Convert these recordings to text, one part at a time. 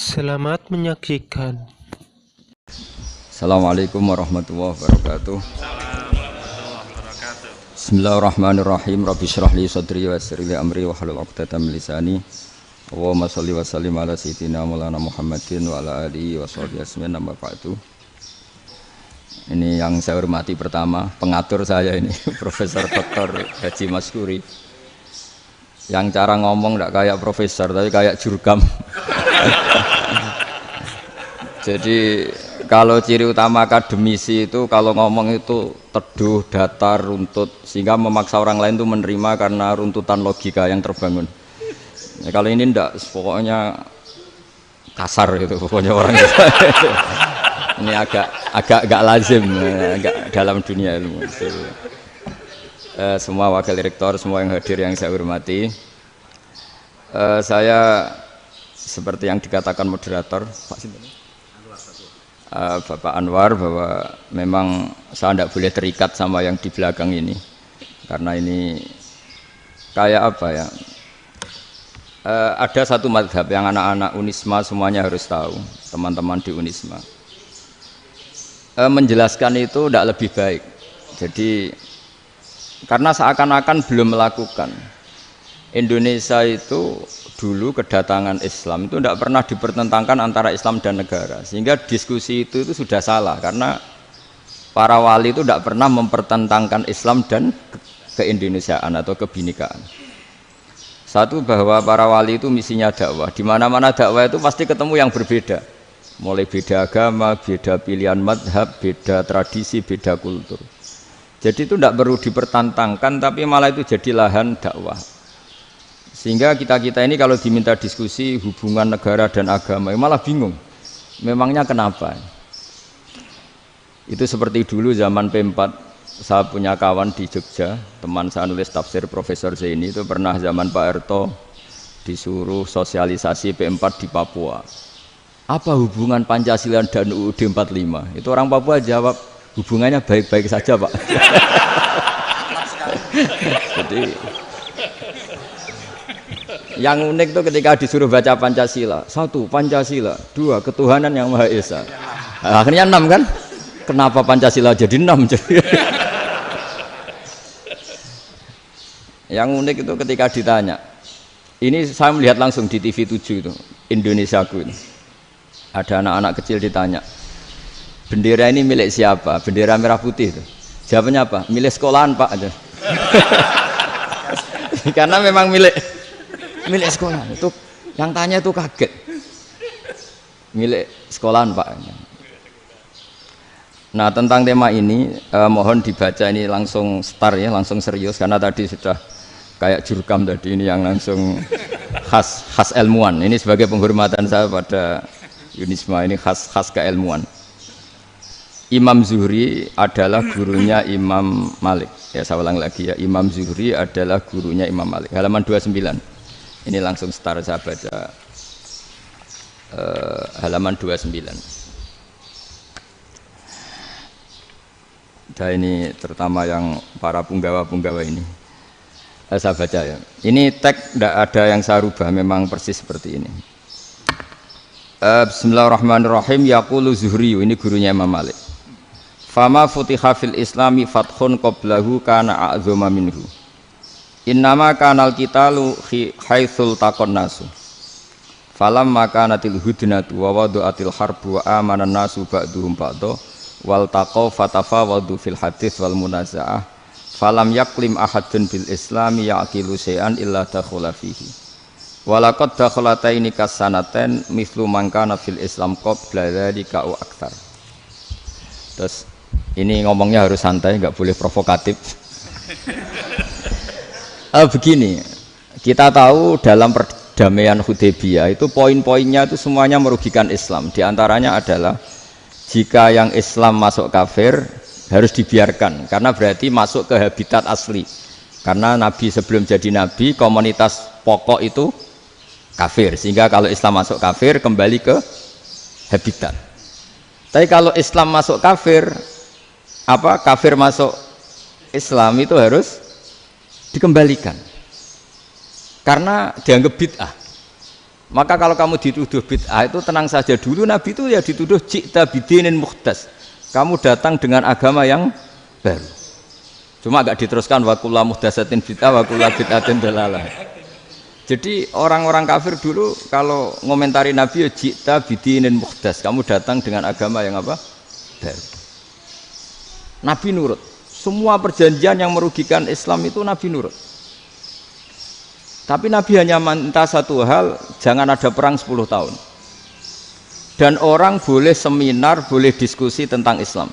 Selamat menyaksikan. Assalamualaikum warahmatullahi wabarakatuh. Bismillahirrahmanirrahim. Rabbi shrah li sadri wa yassir li amri wa hlul 'uqdatam min lisani. Allahumma shalli wa sallim ala sayyidina Maulana Muhammadin wa ala alihi wa sahbihi ajmain. Amma ba'du. Ini yang saya hormati pertama, pengatur saya ini Profesor Dr. Haji Maskuri. Yang cara ngomong tidak kayak profesor tapi kayak jurkam. Jadi kalau ciri utama akademisi itu kalau ngomong itu teduh, datar, runtut, sehingga memaksa orang lain itu menerima karena runtutan logika yang terbangun. Ya, kalau ini ndak, pokoknya kasar gitu, pokoknya orang itu. Ini agak lazim, agak dalam dunia ilmu. Semua wakil rektor, semua yang hadir yang saya hormati, saya seperti yang dikatakan moderator Pak Sinten, Bapak Anwar, bahwa memang saya tidak boleh terikat sama yang di belakang ini karena ini kayak apa ya, ada satu mazhab yang anak-anak Unisma semuanya harus tahu, teman-teman di Unisma, menjelaskan itu tidak lebih baik. Jadi karena seakan-akan belum melakukan. Indonesia itu dulu kedatangan Islam itu tidak pernah dipertentangkan antara Islam dan negara, sehingga diskusi itu sudah salah karena para wali itu tidak pernah mempertentangkan Islam dan keindonesiaan atau kebinekaan. Satu, bahwa para wali itu misinya dakwah, di mana-mana dakwah itu pasti ketemu yang berbeda, mulai beda agama, beda pilihan madhab, beda tradisi, beda kultur. Jadi itu tidak perlu dipertentangkan, tapi malah itu jadi lahan dakwah. Sehingga kita ini kalau diminta diskusi hubungan negara dan agama, malah bingung. Memangnya kenapa? Itu seperti dulu zaman P4, saya punya kawan di Jogja, teman saya nulis tafsir Profesor Zaini, itu pernah zaman Pak Erto disuruh sosialisasi P4 di Papua. Apa hubungan Pancasila dan UUD 45? Itu orang Papua jawab, hubungannya baik-baik saja, Pak. Jadi yang unik itu ketika disuruh baca Pancasila, 1 Pancasila, 2 ketuhanan yang Maha Esa. Nah, akhirnya 6 kan? Kenapa Pancasila jadi 6? Yang unik itu ketika ditanya, ini saya melihat langsung di TV 7 itu, Indonesiaku ini. Ada anak-anak kecil ditanya, bendera ini milik siapa? Bendera merah putih itu. Jawabannya apa? Milik sekolahan, Pak. Karena memang milik sekolahan. Itu yang tanya itu kaget. Milik sekolahan, Pak. Nah, tentang tema ini mohon dibaca ini langsung start ya, langsung serius karena tadi sudah kayak jurkam tadi, ini yang langsung khas ilmuwan. Ini sebagai penghormatan saya pada Unisma, ini khas keilmuan. Imam Zuhri adalah gurunya Imam Malik. Ya, saya ulang lagi ya, Imam Zuhri adalah gurunya Imam Malik. Halaman 29. Ini langsung start saya baca halaman 29. Dan ini terutama yang para punggawa-punggawa ini. Saya baca ya. Ini teks tidak ada yang saya rubah, memang persis seperti ini. Bismillahirrahmanirrahim. Yaqulu Zuhri, ini gurunya Imam Malik. Fama futiha fil islami fathun qablahu kana a'zama minhu. Innama kanal qitalu haitsul taqon nasu. Falam makanatil hudnatu wa wadu'atil harbu wa amanan nasu ba'duhum ba'da wal taqaw fatafawadu fil hadits wal munaza'ah. Falam yaklim ahadun bil islami yaqilu syai'an illa dakhula fihi. Walaqad dakhalataini kasanaten mithlu man kana fil islam qabla dzalika au aktsar. Terus ini ngomongnya harus santai, enggak boleh provokatif. Begini, kita tahu dalam perdamaian Hudaybiyah itu poin-poinnya itu semuanya merugikan Islam. Di antaranya adalah jika yang Islam masuk kafir harus dibiarkan karena berarti masuk ke habitat asli. Karena Nabi sebelum jadi Nabi komunitas pokok itu kafir, sehingga kalau Islam masuk kafir kembali ke habitat. Tapi kalau Islam masuk kafir, kafir masuk Islam itu harus dikembalikan karena dianggap bid'ah. Maka kalau kamu dituduh bid'ah itu tenang saja dulu, Nabi itu ya dituduh ji'ta bidinin muhdas. Kamu datang dengan agama yang baru. Cuma agak diteruskan wa kullu muhdatsatin bid'ah wa kullu bid'atin dalalah. Jadi orang-orang kafir dulu kalau ngomentari Nabi ya ji'ta bidinin muhdas. Kamu datang dengan agama yang apa? Baru. Nabi nurut. Semua perjanjian yang merugikan Islam itu Nabi nurut. Tapi Nabi hanya minta satu hal, jangan ada perang 10 tahun. Dan orang boleh seminar, boleh diskusi tentang Islam.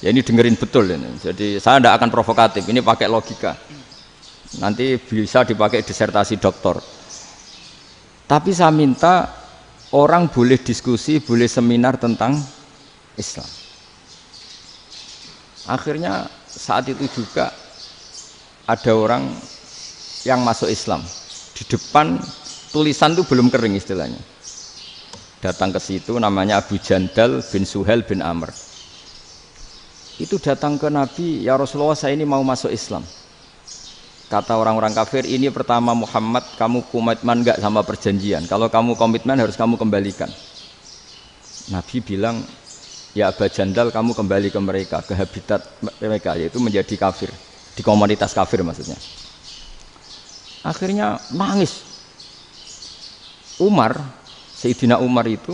Ya ini dengerin betul ini. Jadi saya tidak akan provokatif, ini pakai logika. Nanti bisa dipakai disertasi doktor. Tapi saya minta orang boleh diskusi, boleh seminar tentang Islam. Akhirnya saat itu juga ada orang yang masuk Islam. Di depan tulisan itu belum kering istilahnya. Datang ke situ namanya Abu Jandal bin Suhail bin Amr. Itu datang ke Nabi, ya Rasulullah saya ini mau masuk Islam. Kata orang-orang kafir, ini pertama Muhammad, kamu komitmen enggak sama perjanjian? Kalau kamu komitmen harus kamu kembalikan. Nabi bilang, ya Abu Jandal kamu kembali ke mereka, ke habitat mereka, yaitu menjadi kafir. Di komunitas kafir maksudnya. Akhirnya nangis. Umar, Sayyidina Umar itu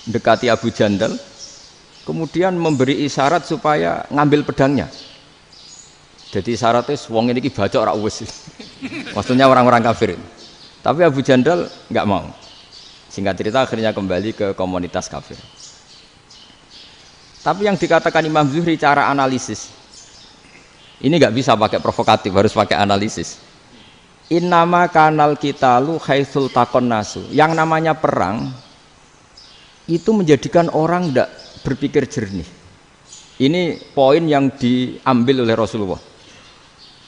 mendekati Abu Jandal, kemudian memberi isyarat supaya ngambil pedangnya. Jadi isyaratnya wong ini baca ora wis. Maksudnya orang-orang kafir. Tapi Abu Jandal nggak mau. Singkat cerita akhirnya kembali ke komunitas kafir. Tapi yang dikatakan Imam Zuhri cara analisis. Ini nggak bisa pakai provokatif, harus pakai analisis. Innama kanal qitalu haitsul taqon nasu. Yang namanya perang itu menjadikan orang tidak berpikir jernih. Ini poin yang diambil oleh Rasulullah.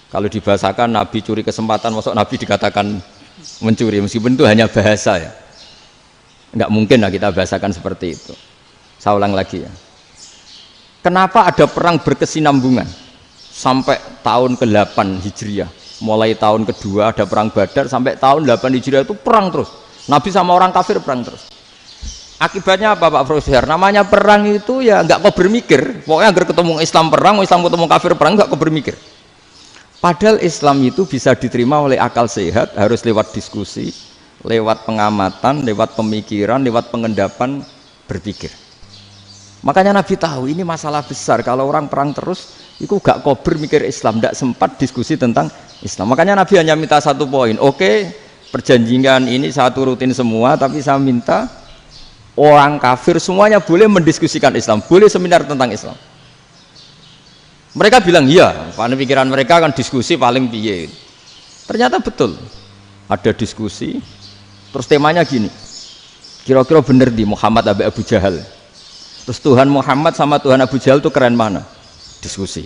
Kalau dibahasakan Nabi curi kesempatan, maksud Nabi dikatakan mencuri, meskipun itu hanya bahasa ya. Enggak mungkin lah kita bahasakan seperti itu. Saya ulang lagi ya. Kenapa ada perang berkesinambungan sampai tahun ke-8 Hijriah? Mulai tahun kedua ada perang Badar sampai tahun 8 Hijriah itu perang terus. Nabi sama orang kafir perang terus. Akibatnya apa Pak Profesor? Namanya perang itu ya nggak kau bermikir. Pokoknya agar ketemu Islam perang, Islam ketemu kafir perang nggak kau bermikir. Padahal Islam itu bisa diterima oleh akal sehat, harus lewat diskusi, lewat pengamatan, lewat pemikiran, lewat pengendapan berpikir. Makanya Nabi tahu ini masalah besar. Kalau orang perang terus, itu gak kober mikir Islam, tidak sempat diskusi tentang Islam. Makanya Nabi hanya minta satu poin. Oke, perjanjian ini saya turutin semua, tapi saya minta orang kafir semuanya boleh mendiskusikan Islam, boleh seminar tentang Islam. Mereka bilang iya, pada pikiran mereka kan diskusi paling piye. Ternyata betul, ada diskusi. Terus temanya gini, kira-kira bener di Muhammad Abu Jahal. Terus Tuhan Muhammad sama Tuhan Abu Jahal itu keren mana? Diskusi.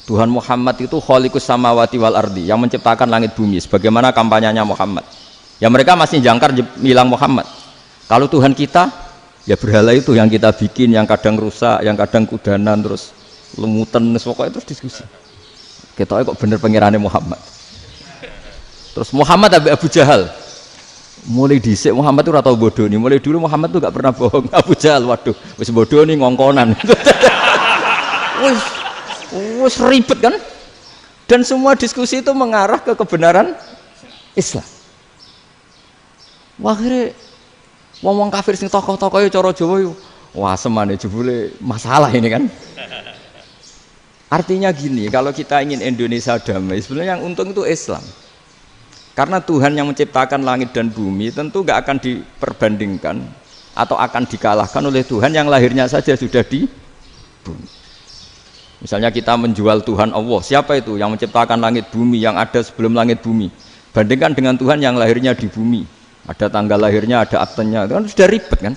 Tuhan Muhammad itu khaliqus samawati wal ardi, yang menciptakan langit bumi. Sebagaimana kampanyenya Muhammad. Ya mereka masih jangkar bilang Muhammad. Kalau Tuhan kita, ya berhala itu yang kita bikin, yang kadang rusak, yang kadang kudanan, terus lemutan, pokoknya terus diskusi. Kita kok bener pengirannya Muhammad. Terus Muhammad Abu Jahal. Mulai dhisik Muhammad itu ratau bodoh nih. Mulai dulu Muhammad tuh gak pernah bohong. Abu Jahal, waduh, wis bodoh nih ngongkonan. Wis ribet kan? Dan semua diskusi itu mengarah ke kebenaran Islam. Wah, akhirnya ngomong kafir sing tokoh-tokohnya cara Jawa yuk. Wah, semane jebule masalah ini kan. Artinya gini, kalau kita ingin Indonesia damai, sebenarnya yang untung itu Islam. Karena Tuhan yang menciptakan langit dan bumi tentu gak akan diperbandingkan atau akan dikalahkan oleh Tuhan yang lahirnya saja sudah di bumi. Misalnya kita menjual Tuhan Allah, siapa itu yang menciptakan langit bumi, yang ada sebelum langit bumi? Bandingkan dengan Tuhan yang lahirnya di bumi, ada tanggal lahirnya, ada aktenya, itu kan sudah ribet kan?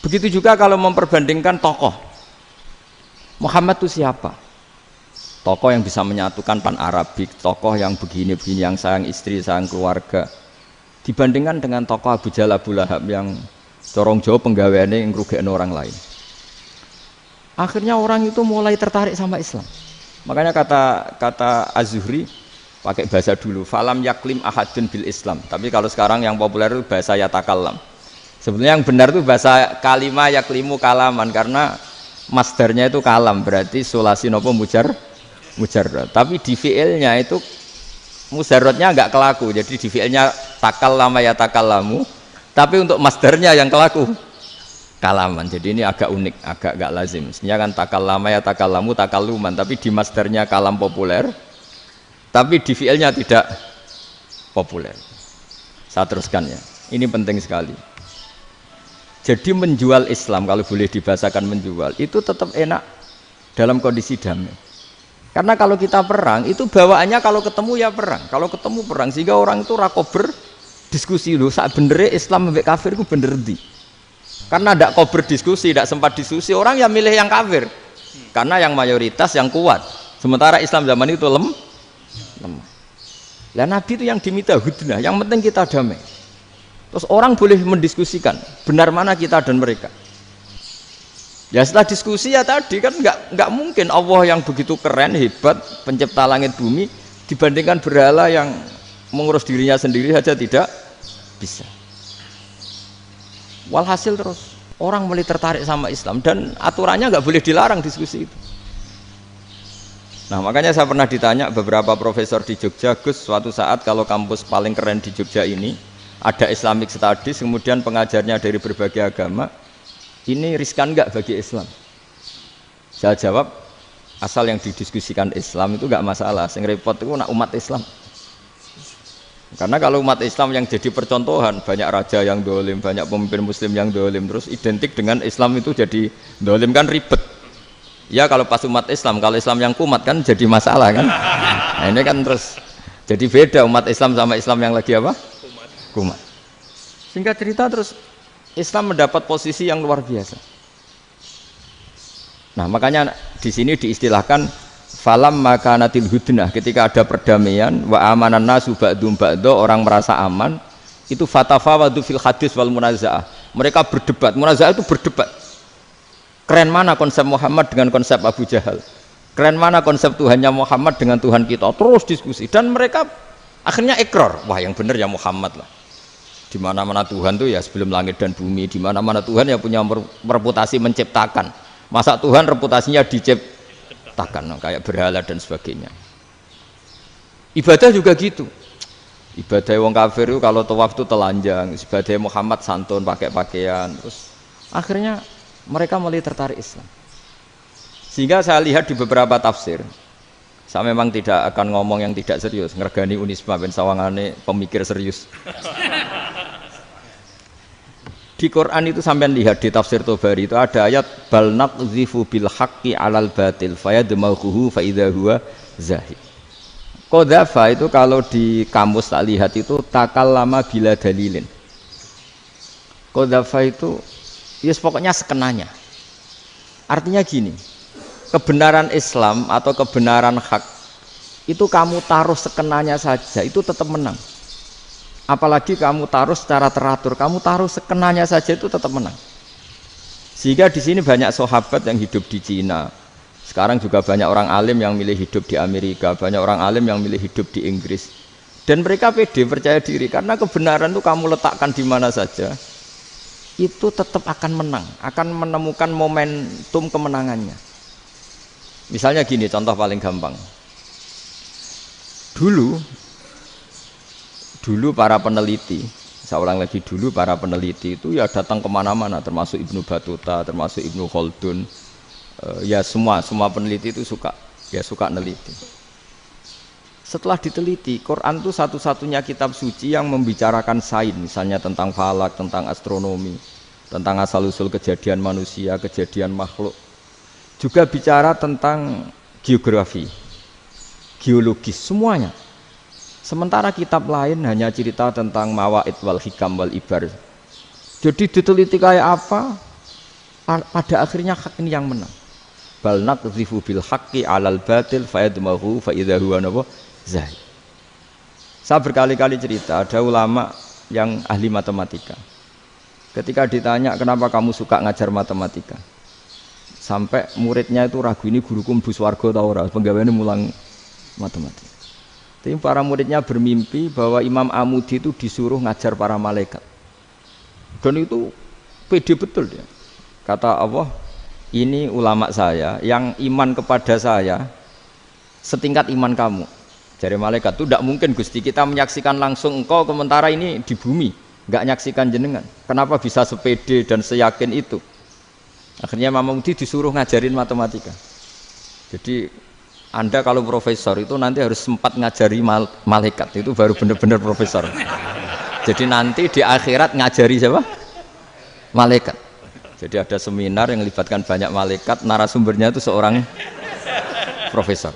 Begitu juga kalau memperbandingkan tokoh. Muhammad itu siapa? Tokoh yang bisa menyatukan pan-Arabik, tokoh yang begini-begini, yang sayang istri, sayang keluarga. Dibandingkan dengan tokoh Abu Jahal, Abu Lahab yang corong jauh penggaweannya yang ngerugikan orang lain. Akhirnya orang itu mulai tertarik sama Islam. Makanya kata Az-Zuhri, pakai bahasa dulu. Falam yaklim ahadun bil Islam. Tapi kalau sekarang yang populer itu bahasa yatakallam. Sebenarnya yang benar itu bahasa kalimah yaklimu kalaman karena masdarnya itu kalam berarti sulasi nopo mujarrad. Tapi di fiilnya itu mujarradnya enggak kelaku. Jadi di fiilnya takallama yatakallamu. Tapi untuk masdarnya yang kelaku kalaman. Jadi ini agak unik, agak enggak lazim. Sebenarnya kan takallama yatakallamu takalluman, tapi di masdarnya kalam populer. Tapi di fiilnya tidak populer. Saya teruskan ya. Ini penting sekali. Jadi menjual Islam, kalau boleh dibahasakan menjual, itu tetap enak dalam kondisi damai. Karena kalau kita perang, itu bawaannya kalau ketemu ya perang. Kalau ketemu perang, sehingga orang itu rakober diskusi loh. Saat benernya Islam sampai kafir itu bener di. Karena tidak kober diskusi, tidak sempat diskusi, orang yang milih yang kafir. Karena yang mayoritas yang kuat. Sementara Islam zaman itu lemah. Lah Nabi itu yang diminta hudnah, yang penting kita damai. Terus orang boleh mendiskusikan benar mana kita dan mereka. Ya setelah diskusi ya tadi kan nggak mungkin Allah yang begitu keren hebat pencipta langit bumi dibandingkan berhala yang mengurus dirinya sendiri saja tidak bisa. Walhasil terus orang mulai tertarik sama Islam dan aturannya nggak boleh dilarang diskusi itu. Nah makanya saya pernah ditanya beberapa profesor di Jogja, Gus suatu saat kalau kampus paling keren di Jogja ini ada Islamic Studies, kemudian pengajarnya dari berbagai agama, ini riskan nggak bagi Islam? Saya jawab, asal yang didiskusikan Islam itu nggak masalah, yang repot itu nak umat Islam. Karena kalau umat Islam yang jadi percontohan, banyak raja yang dolim, banyak pemimpin muslim yang dolim, terus identik dengan Islam itu jadi dolim kan ribet. Ya kalau pas umat Islam, kalau Islam yang kumat kan jadi masalah kan. Nah ini kan terus jadi beda umat Islam sama Islam yang lagi apa? Kumat. Singkat cerita terus Islam mendapat posisi yang luar biasa. Nah makanya di sini diistilahkan falam makanatil hudnah, ketika ada perdamaian wa amanan nasu ba'dum ba'do, orang merasa aman, itu fatafawadu fil hadis wal munazaah. Mereka berdebat, munazaah itu berdebat. Keren mana konsep Muhammad dengan konsep Abu Jahal? Keren mana konsep Tuhannya Muhammad dengan Tuhan kita? Terus diskusi dan mereka akhirnya ikrar, wah yang benar ya Muhammad lah. Di mana-mana Tuhan tuh ya sebelum langit dan bumi, di mana-mana Tuhan ya punya reputasi menciptakan. Masa Tuhan reputasinya diciptakan, kayak berhala dan sebagainya. Ibadah juga gitu. Ibadah wong kafir itu kalau tawaf itu telanjang, ibadah Muhammad santun pakai pakaian. Terus akhirnya mereka mulai tertarik Islam. Sehingga saya lihat di beberapa tafsir, saya memang tidak akan ngomong yang tidak serius, ngergani Unisma ben sawangane pemikir serius. Di Quran itu sampean lihat di tafsir Tobari itu ada ayat bal naqzifu bil haqqi 'alal batil fayadmaghuhu fa idza huwa zahid. Qadzafa itu kalau di kamus tak lihat itu takallama bila dalilin. Qadzafa itu ya pokoknya sekenanya. Artinya gini, kebenaran Islam atau kebenaran hak itu kamu taruh sekenanya saja itu tetap menang. Apalagi kamu taruh secara teratur, kamu taruh sekenanya saja itu tetap menang. Sehingga di sini banyak sahabat yang hidup di Cina. Sekarang juga banyak orang alim yang milih hidup di Amerika, banyak orang alim yang milih hidup di Inggris. Dan mereka pede, percaya diri karena kebenaran itu kamu letakkan di mana saja, itu tetap akan menang, akan menemukan momentum kemenangannya. Misalnya gini, contoh paling gampang. Dulu para peneliti, saya ulang lagi dulu para peneliti itu ya datang kemana-mana, termasuk Ibnu Battuta, termasuk Ibnu Khaldun, ya semua peneliti itu suka neliti. Setelah diteliti, Quran itu satu-satunya kitab suci yang membicarakan sains, misalnya tentang falak, tentang astronomi, tentang asal-usul kejadian manusia, kejadian makhluk. Juga bicara tentang geografi, geologis, semuanya. Sementara kitab lain hanya cerita tentang mawaid wal hikam wal ibar. Jadi diteliti kayak apa, pada akhirnya hak ini yang menang. Bal naqdhifu bil haqqi 'alal batil fayadmaghu fa idza huwa zahid. Saya berkali-kali cerita, ada ulama yang ahli matematika. Ketika ditanya kenapa kamu suka ngajar matematika, sampai muridnya itu ragu, ini guruku mlebu swarga ta ora, penggaweane mulang matematika. Tapi para muridnya bermimpi bahwa Imam Amudi itu disuruh ngajar para malaikat. Dan itu pede betul dia. Kata Allah, ini ulama saya yang iman kepada saya setingkat iman kamu. Dari malaikat itu tidak mungkin Gusti kita menyaksikan langsung engkau sementara ini di bumi, nggak nyaksikan jenengan. Kenapa bisa sepede dan seyakin itu? Akhirnya Imam Amudi disuruh ngajarin matematika. Jadi Anda kalau profesor itu nanti harus sempat ngajari malaikat, itu baru benar-benar profesor. Jadi nanti di akhirat ngajari siapa? Malaikat. Jadi ada seminar yang melibatkan banyak malaikat, narasumbernya itu seorang profesor.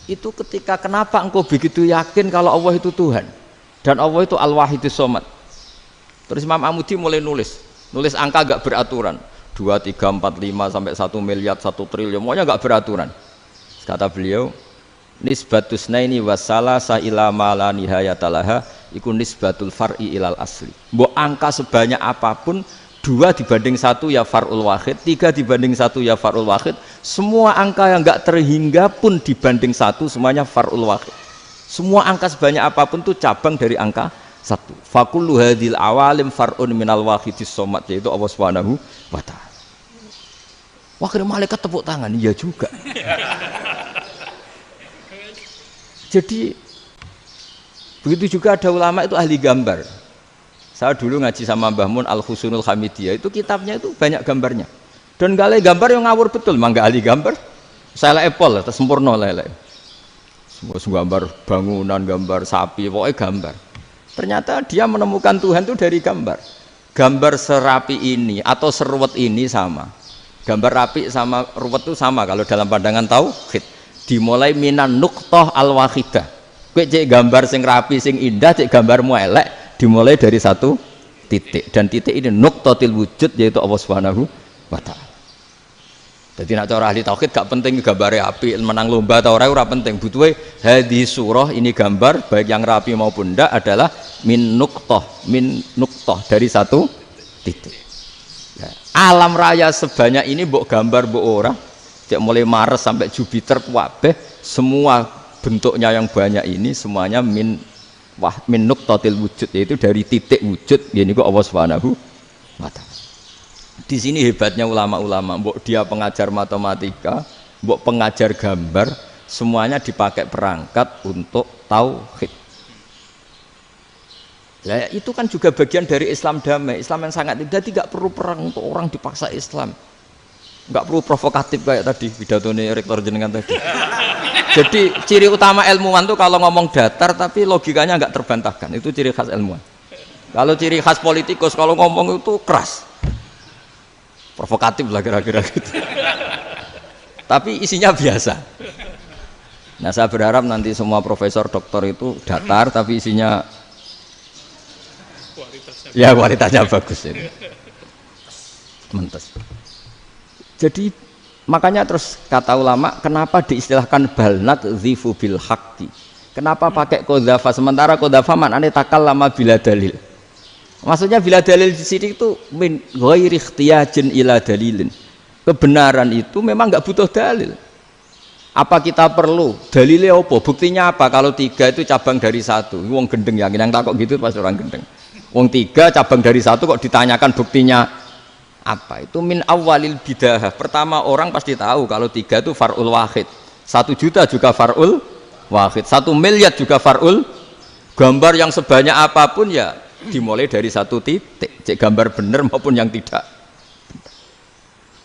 Itu ketika kenapa engkau begitu yakin kalau Allah itu Tuhan dan Allah itu Al-Wahidus Shomad. Terus Imam Amudi mulai nulis angka gak beraturan. 2, 3, 4, 5 sampai 1 miliar, 1 triliun, pokoknya nggak beraturan. Kata beliau, nisbatus naini wasalasa ila ma la nihayatalaha iku nisbatul far'i ilal asli. Mbok angka sebanyak apapun, 2 dibanding 1 ya far'ul wahid, 3 dibanding 1 ya far'ul wahid. Semua angka yang nggak terhingga pun dibanding 1 semuanya far'ul wahid. Semua angka sebanyak apapun itu cabang dari angka 1. Fakullu hadil awalim far'un minal wahidis shomad, yaitu Allah Subhanahu wa ta'ala. Wah, kira malaikat tepuk tangan, iya juga. Jadi begitu juga ada ulama itu ahli gambar. Saya dulu ngaji sama Mbah Mun Al-Husunul Hamidiyah, itu kitabnya itu banyak gambarnya. Dan gale gambar yang ngawur betul, mangga ahli gambar. Saya Apple, sempurna lele. Semua gambar bangunan, gambar sapi, pokoknya gambar. Ternyata dia menemukan Tuhan itu dari gambar. Gambar serapi ini atau seruwet ini sama. Gambar rapi sama ruwet itu sama kalau dalam pandangan tauhid. Dimulai minan nuqtah al-wahidah. Kowe cek gambar sing rapi sing indah, cek gambarmu elek, dimulai dari 1 titik. Dan titik ini nuqtatil wujud, yaitu Allah Subhanahu wa ta'ala. Jadi nak cara ahli tauhid gak penting gambare api, menang lomba atau ora penting. Butuhe hadis surah ini gambar baik yang rapi maupun ndak adalah min nuqtah dari 1 titik. Alam raya sebanyak ini mbok gambar mbok ora, cek mulai Mars sampai Jupiter kabeh semua bentuknya yang banyak ini semuanya min nuqtatil wujud, yaitu dari titik wujud. Ini kok Allah Subhanahu wa ta'ala. Di sini hebatnya ulama-ulama, mbok dia pengajar matematika, mbok pengajar gambar, semuanya dipakai perangkat untuk tauhid. Nah, itu kan juga bagian dari Islam damai, Islam yang sangat tidak perlu perang untuk orang dipaksa Islam, nggak perlu provokatif kayak tadi pidatonya rektor jenengan tadi. Jadi ciri utama ilmuwan tuh kalau ngomong datar tapi logikanya nggak terbantahkan, itu ciri khas ilmuwan. Kalau ciri khas politikus kalau ngomong itu keras, provokatif lah kira-kira gitu. Tapi isinya biasa. Nah, saya berharap nanti semua profesor doktor itu datar tapi isinya ya kualitasnya bagus ini. Mentes. Jadi makanya terus kata ulama, kenapa diistilahkan balnat zifu bil haqqi? Kenapa pakai qadzafa sementara qadzafa maknane takallama bila dalil? Maksudnya bila dalil di sini itu min ghairi ikhtiyajin ila dalilin. Kebenaran itu memang enggak butuh dalil. Apa kita perlu dalilnya apa? Buktinya apa? Kalau 3 itu cabang dari 1. Wong gendeng yakin yang takok gitu pas orang gendeng. Wong 3 cabang dari 1 kok ditanyakan buktinya apa? Itu min awalil bidah. Pertama orang pasti tahu kalau 3 itu far'ul wahid. 1 juta juga far'ul wahid. 1 miliar juga far'ul. Gambar yang sebanyak apapun ya dimulai dari 1 titik. Cek gambar benar maupun yang tidak.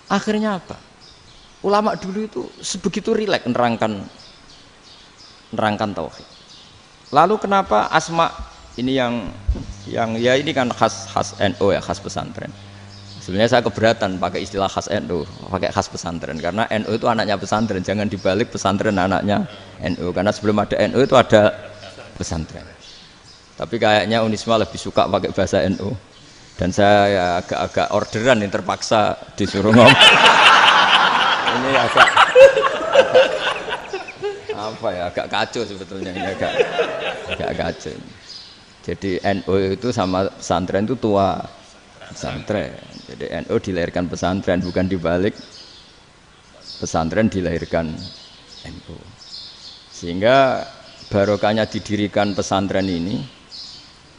Akhirnya apa? Ulama dulu itu sebegitu rileks nerangkan tauhid. Lalu kenapa asma ini yang ya ini kan khas NU ya, khas pesantren. Sebenarnya saya keberatan pakai istilah khas NU, pakai khas pesantren karena NU itu anaknya pesantren, jangan dibalik pesantren anaknya NU karena sebelum ada NU itu ada pesantren. Tapi kayaknya Unisma lebih suka pakai bahasa NU dan saya ya agak-agak orderan yang terpaksa disuruh ngomong. Ini agak apa ya, agak kacau sebetulnya ini agak kacau. Jadi NU itu sama pesantren itu tua pesantren. Jadi NU dilahirkan pesantren, bukan dibalik pesantren dilahirkan NU. Sehingga barokahnya didirikan pesantren ini,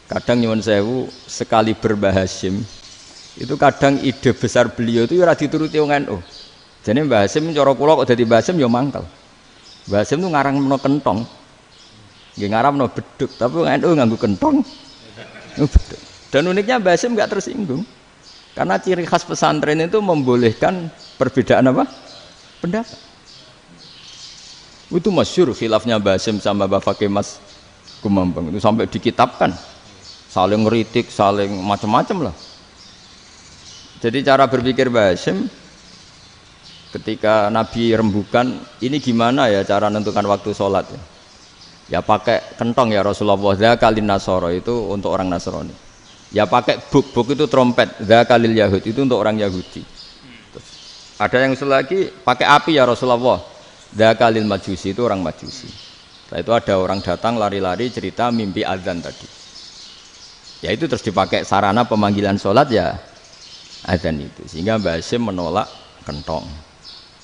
kadang nyuwun sewu sekali Mbah Hasyim itu kadang ide besar beliau itu ora dituruti wong NU. Jadi Mbah Hasyim cara kula kok dadi Mbah Hasyim ya mangkel. Mbah Hasyim itu ngarangno kentong. Nggih ngaramno beduk, tapi wong NU nganggo kentong. Beduk. Dan uniknya Mbah Hasyim enggak tersinggung. Karena ciri khas pesantren itu membolehkan perbedaan apa? Pendapat. Itu masyhur khilafnya Mbah Hasyim sama Mbah Fakih Mas Kumambang itu sampai dikitabkan. Saling ngeritik, saling macam-macam lah. Jadi cara berpikir Mbah Hasyim ketika Nabi rembukan, ini gimana ya cara menentukan waktu sholat ya? Ya pakai kentong ya Rasulullah, dzakalin nasara itu untuk orang Nasrani. Ya pakai buk itu trompet, dzakalil Yahud itu untuk orang Yahudi. Terus, ada yang lagi pakai api ya Rasulullah, dzakalil Majusi itu orang Majusi. Setelah itu ada orang datang lari-lari cerita mimpi azan tadi. Ya itu terus dipakai sarana pemanggilan sholat ya azan itu. Sehingga Mbah Hasyim menolak kentong.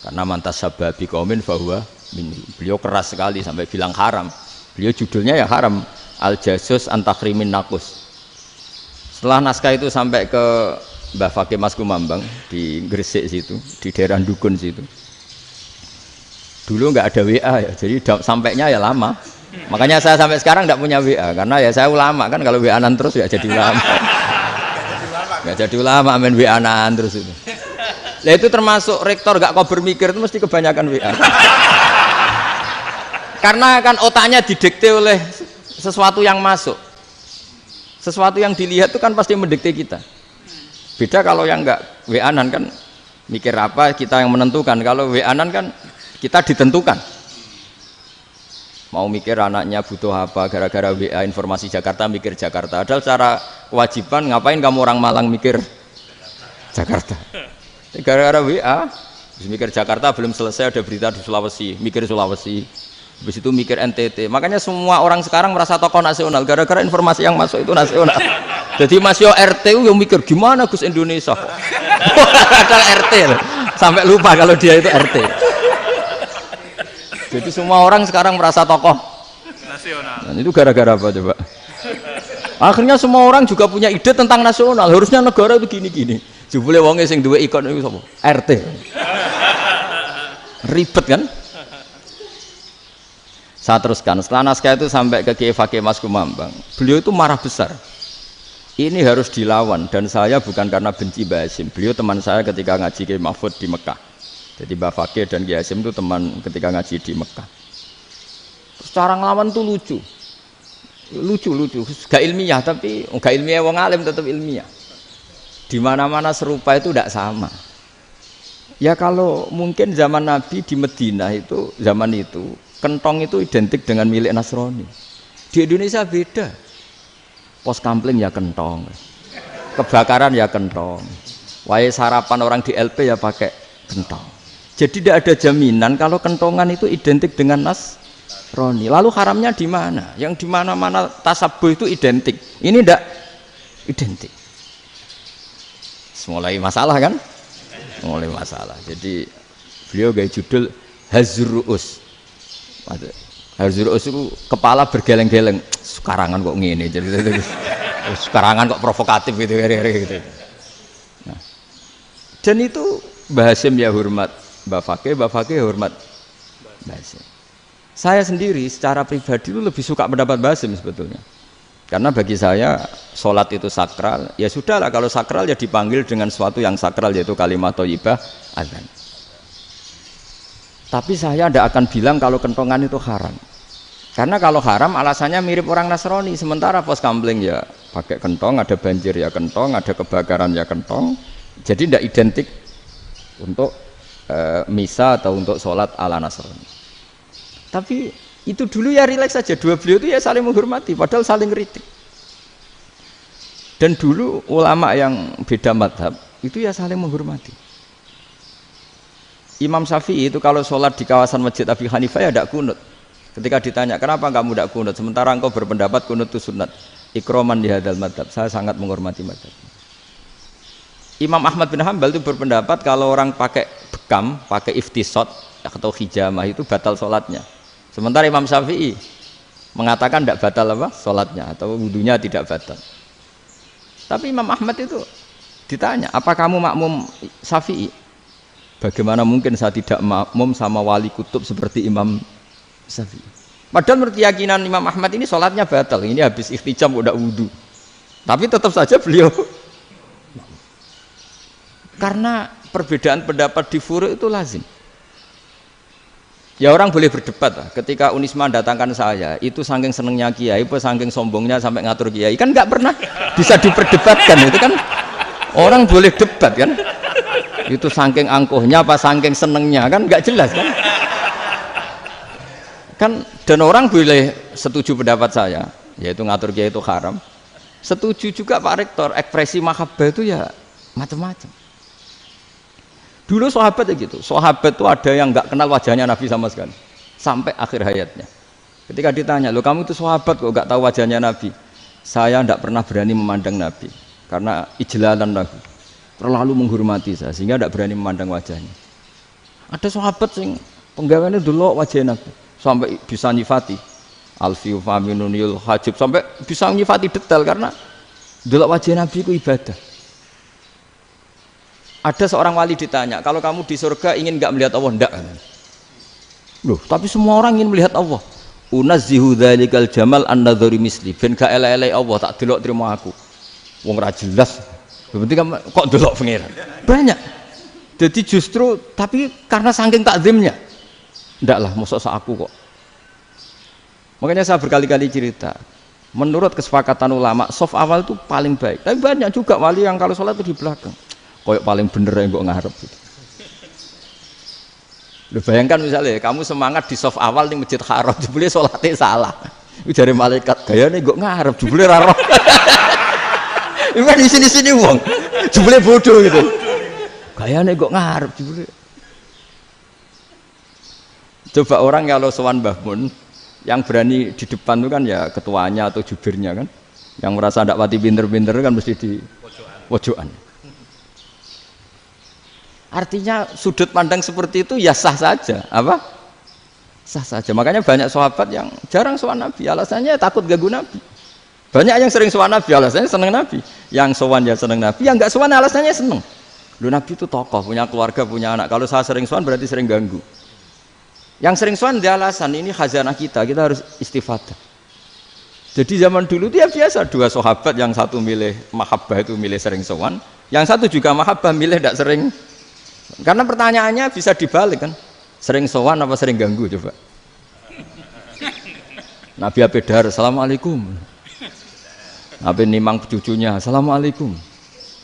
Karena mantas sababi qaumin fahuwa minhu. Beliau keras sekali sampai bilang haram. Beliau judulnya ya haram. Al-Jasus Antakhrimin Nakus. Setelah naskah itu sampai ke Mbah Fakih Mas Kumambang di Gresik situ, di daerah Dukun situ. Dulu nggak ada WA ya, jadi sampainya ya lama. Makanya saya sampai sekarang nggak punya WA karena ya saya ulama kan, kalau WA-an terus ya jadi ulama. Nggak jadi ulama main WA-an terus itu. Lah itu termasuk rektor nggak kau bermikir itu mesti kebanyakan WA. Karena kan otaknya didikte oleh sesuatu yang masuk. Sesuatu yang dilihat itu kan pasti mendikte kita. Beda kalau yang nggak WA-an kan mikir apa kita yang menentukan. Kalau WA-an kan kita ditentukan. Mau mikir anaknya butuh apa gara-gara WA informasi Jakarta mikir Jakarta. Padahal secara kewajiban ngapain kamu orang Malang mikir Jakarta? Gara-gara WA mikir Jakarta belum selesai ada berita di Sulawesi, mikir Sulawesi. Habis itu mikir NTT. Makanya semua orang sekarang merasa tokoh nasional gara-gara informasi yang masuk itu nasional. Jadi Mas Yo RT yang mikir gimana Gus Indonesia kok. Padahal RT loh. Sampai lupa kalau dia itu RT. Jadi semua orang sekarang merasa tokoh nasional. Dan itu gara-gara apa coba? Akhirnya semua orang juga punya ide tentang nasional. Harusnya negara itu gini-gini. Jebule wonge sing duwe ikon itu sapa? RT. Ribet kan? Saya teruskan. Setelah naskah itu sampai ke Kiai Fakih Mas Kumambang. Beliau itu marah besar. Ini harus dilawan dan saya bukan karena benci Mbah Hasyim. Beliau teman saya ketika ngaji Kiai Mahfud di Mekah. Jadi Mbah Fakih dan Kiai Hasyim itu teman ketika ngaji di Mekah. Terus cara ngelawan tuh lucu, gak ilmiah tapi gak ilmiah wong alim tetap ilmiah. Di mana-mana serupa itu tidak sama. Ya kalau mungkin zaman Nabi di Madinah itu zaman itu kentong itu identik dengan milik Nasrani. Di Indonesia beda. Pos kampling ya kentong, kebakaran ya kentong, wae sarapan orang di LP ya pakai kentong. Jadi tidak ada jaminan kalau kentongan itu identik dengan Nasrani. Lalu haramnya di mana? Yang di mana-mana tasabuh itu identik. Ini tidak identik. Mulai masalah kan? Mulai masalah. Jadi beliau gaya judul Hazruus. Hazruus itu kepala bergeleng-geleng. Sekarangan kok ngene. Jadi sekarangan kok provokatif gitu. Nah. Dan itu Mbah Hasyim ya hormat Mbah Fakih hormat Mbah Hasyim. Saya sendiri secara pribadi itu lebih suka pendapat Mbah Hasyim sebetulnya. Karena bagi saya sholat itu sakral. Ya sudahlah kalau sakral ya dipanggil dengan sesuatu yang sakral yaitu kalimat thayyibah azan. Tapi saya tidak akan bilang kalau kentongan itu haram. Karena kalau haram alasannya mirip orang Nasrani. Sementara pos kampling ya pakai kentong, ada banjir ya kentong, ada kebakaran ya kentong. Jadi tidak identik untuk misa atau untuk sholat ala Nasrani. Tapi itu dulu ya rileks saja. Dua beliau itu ya saling menghormati, padahal saling kritik. Dan dulu ulama yang beda madhab itu ya saling menghormati. Imam Syafi'i itu kalau sholat di kawasan Masjid Abi Hanifah ya tidak kunut. Ketika ditanya kenapa kamu tidak kunut, sementara engkau berpendapat kunut itu sunat. Ikroman di hadal madhab, saya sangat menghormati madhab. Imam Ahmad bin Hambal itu berpendapat kalau orang pakai bekam, pakai iftisot atau hijamah itu batal sholatnya. Sementara Imam Syafi'i mengatakan tidak batal apa sholatnya atau wudunya tidak batal. Tapi Imam Ahmad itu ditanya, apa kamu makmum Syafi'i? Bagaimana mungkin saya tidak makmum sama wali kutub seperti Imam Syafi'i? Padahal menurut keyakinan Imam Ahmad ini sholatnya batal. Ini habis ikhtijam udah wudu. Tapi tetap saja beliau. Karena perbedaan pendapat di furu' itu lazim. Ya orang boleh berdebat lah. Ketika Unisma datangkan saya, itu saking senengnya kiai, apa saking sombongnya sampai ngatur kiai, kan nggak pernah bisa diperdebatkan. Itu kan orang boleh debat kan? Itu saking angkuhnya apa saking senengnya kan nggak jelas kan? Kan dan orang boleh setuju pendapat saya, yaitu ngatur kiai itu haram. Setuju juga Pak Rektor, ekspresi mahabbah itu ya macam-macam. Dulu sahabat ya gitu, sahabat itu ada yang nggak kenal wajahnya Nabi sama sekali sampai akhir hayatnya. Ketika ditanya, lo kamu itu sahabat kok nggak tahu wajahnya Nabi? Saya tidak pernah berani memandang Nabi karena ijlalan Nabi, terlalu menghormati saya sehingga tidak berani memandang wajahnya. Ada sahabat yang penggawaannya dulu wajah Nabi sampai bisa nyifati alfiu faminunil hajib, sampai bisa nyifati detail karena dulu wajah Nabi itu ibadah. Ada seorang wali ditanya, kalau kamu di surga ingin nggak melihat Allah? Enggak. Loh, tapi semua orang ingin melihat Allah. Unazzihu dzalikal jamal an-nadhari misli. Ben gak elek-elek Allah tak delok terima aku. Wong ra jelas. Berarti kok delok pangeran. Banyak. Jadi justru tapi karena saking takzimnya. Enggak lah, mosok sak aku kok. Makanya saya berkali-kali cerita. Menurut kesepakatan ulama, soft awal itu paling baik. Tapi banyak juga wali yang kalau sholat itu di belakang. Koyok paling bener yang kok ngarep gitu. Lu bayangkan misalnya kamu semangat di soft awal di masjid haram, jebule sholatnya salah. Itu dari malaikat gaya nih kok ngarep, jebule raro. Itu kan di sini wong, jebule bodoh gitu. Gaya nih kok ngarep, jebule. Coba orang kalau sowan Mbah Mun, yang berani di depan itu kan ya ketuanya atau jubirnya kan, yang merasa tidak pati pinter-pinter kan mesti di pojokan. Artinya sudut pandang seperti itu ya sah saja, apa? Sah saja. Makanya banyak sahabat yang jarang sowan Nabi, alasannya takut ganggu Nabi. Banyak yang sering sowan Nabi, alasannya seneng Nabi. Yang sowan ya seneng Nabi, yang enggak sowan alasannya seneng. Lu Nabi itu tokoh, punya keluarga, punya anak. Kalau saya sering sowan berarti sering ganggu. Yang sering sowan dia alasan ini khazanah kita harus istifadah. Jadi zaman dulu itu ya biasa, dua sahabat yang satu milih mahabbah itu milih sering sowan, yang satu juga mahabbah milih tidak sering. Karena pertanyaannya bisa dibalik kan, sering sowan apa sering ganggu coba. Nabi Abedar, assalamualaikum. Nabi nimang cucunya, assalamualaikum.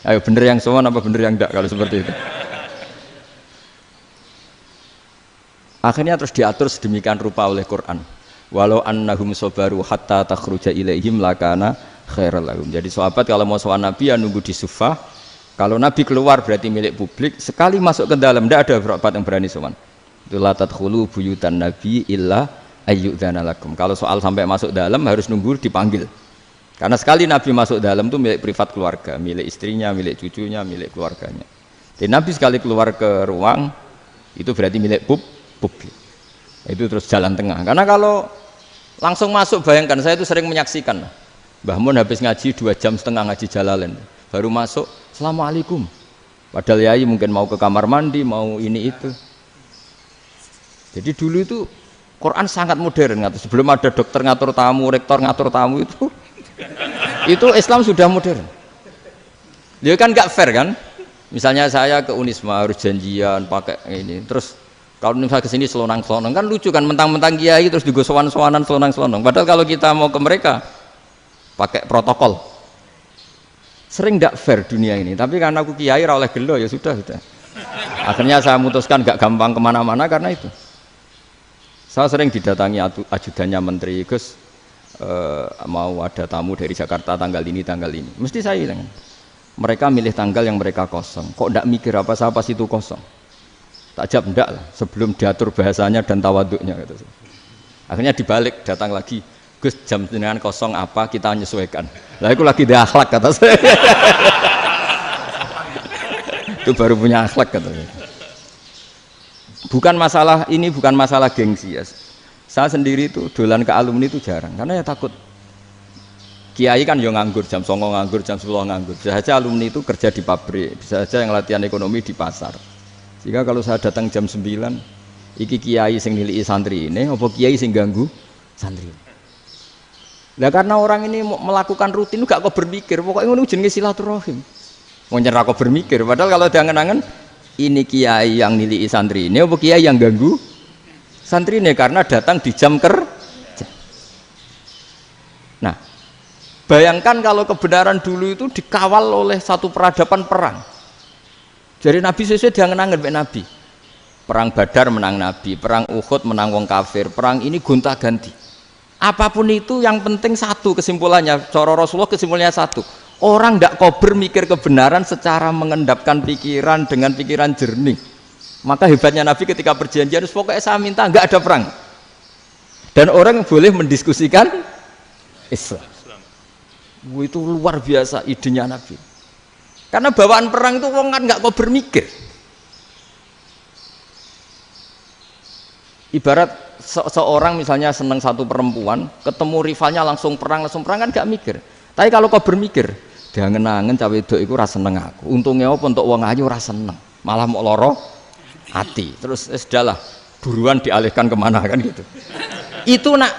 Ayo bener yang sowan apa bener yang enggak kalau seperti itu. Akhirnya terus diatur sedemikian rupa oleh Quran. Walau annahum sabaru hatta takhruja ilaihim lakana khairal lahum. Jadi sahabat kalau mau sowan Nabi ya nunggu di sufah. Kalau Nabi keluar berarti milik publik, sekali masuk ke dalam tidak ada sahabat yang berani sowan. Itu la tadkhulu buyutan Nabi illa ayyudzana lakum. Kalau soal sampai masuk dalam harus nunggu dipanggil. Karena sekali Nabi masuk dalam itu milik privat keluarga, milik istrinya, milik cucunya, milik keluarganya. Jadi Nabi sekali keluar ke ruang itu berarti milik publik. Itu terus jalan tengah. Karena kalau langsung masuk, bayangkan saya itu sering menyaksikan. Mbah Mun habis ngaji 2,5 jam ngaji Jalalain. Baru masuk, assalamualaikum. Padahal yai mungkin mau ke kamar mandi, mau ini itu. Jadi dulu itu Quran sangat modern. Sebelum ada dokter ngatur tamu, rektor ngatur tamu itu Islam sudah modern. Dia kan nggak fair kan? Misalnya saya ke Unisma harus janjian pakai ini, terus kalau misalnya ke sini selonang-selonang kan lucu kan, mentang-mentang kiai terus juga sowan-sowanan selonang-selonang. Padahal kalau kita mau ke mereka pakai protokol. Sering tidak fair dunia ini, tapi karena aku kiai ra oleh gelo ya sudah. Akhirnya saya memutuskan gak gampang kemana-mana karena itu. Saya sering didatangi ajudannya menteri, Gus mau ada tamu dari Jakarta tanggal ini, mesti saya bilang, mereka milih tanggal yang mereka kosong, kok tidak mikir apa saya pas itu kosong. Tak jawab enggak lah, sebelum diatur bahasanya dan tawaduknya gitu. Akhirnya dibalik, datang lagi, Gus jam jenengan kosong apa kita menyesuaikan. Lah itu lagi dia akhlak kata saya. Itu baru punya akhlak kata saya. Bukan masalah ini, bukan masalah gengsi ya. Saya sendiri itu dolan ke alumni itu jarang karena ya takut. Kiai kan yo nganggur jam 09.00 nganggur, jam 10 nganggur. Bisa saja alumni itu kerja di pabrik, bisa saja yang latihan ekonomi di pasar. Sehingga kalau saya datang jam 9, iki kiai sing nilai santri ini, apa kiai sing ganggu santri. Nah karena orang ini melakukan rutin gak kok berpikir, pokoknya ngono jenenge silaturahim. Mau nyerah kok berpikir, padahal kalau diangen-angen ini kiai yang nilai santri ini, apa kiai yang ganggu santri ini karena datang di jam kerja. Nah, bayangkan kalau kebenaran dulu itu dikawal oleh satu peradaban perang. Jadi Nabi sesuai diangen-angen mbek Nabi. Perang Badar menang Nabi, perang Uhud menang wong kafir, perang ini gonta-ganti. Apapun itu yang penting satu kesimpulannya, cara Rasulullah kesimpulannya satu. Orang tidak kober mikir kebenaran secara mengendapkan pikiran dengan pikiran jernih. Maka hebatnya Nabi ketika perjanjian, pokoknya saya minta nggak ada perang. Dan orang boleh mendiskusikan Islam. Itu luar biasa idenya Nabi. Karena bawaan perang itu orang kan nggak kober mikir. Ibarat seorang misalnya seneng satu perempuan, ketemu rivalnya langsung perang kan gak mikir. Tapi kalau kau bermikir, diangen-angen cawe wedok iku ora seneng aku. Untungnya apa untuk wong ayu ora seneng, malah mau loro hati. Terus sudahlah, buruan dialihkan kemana kan gitu. Itu nak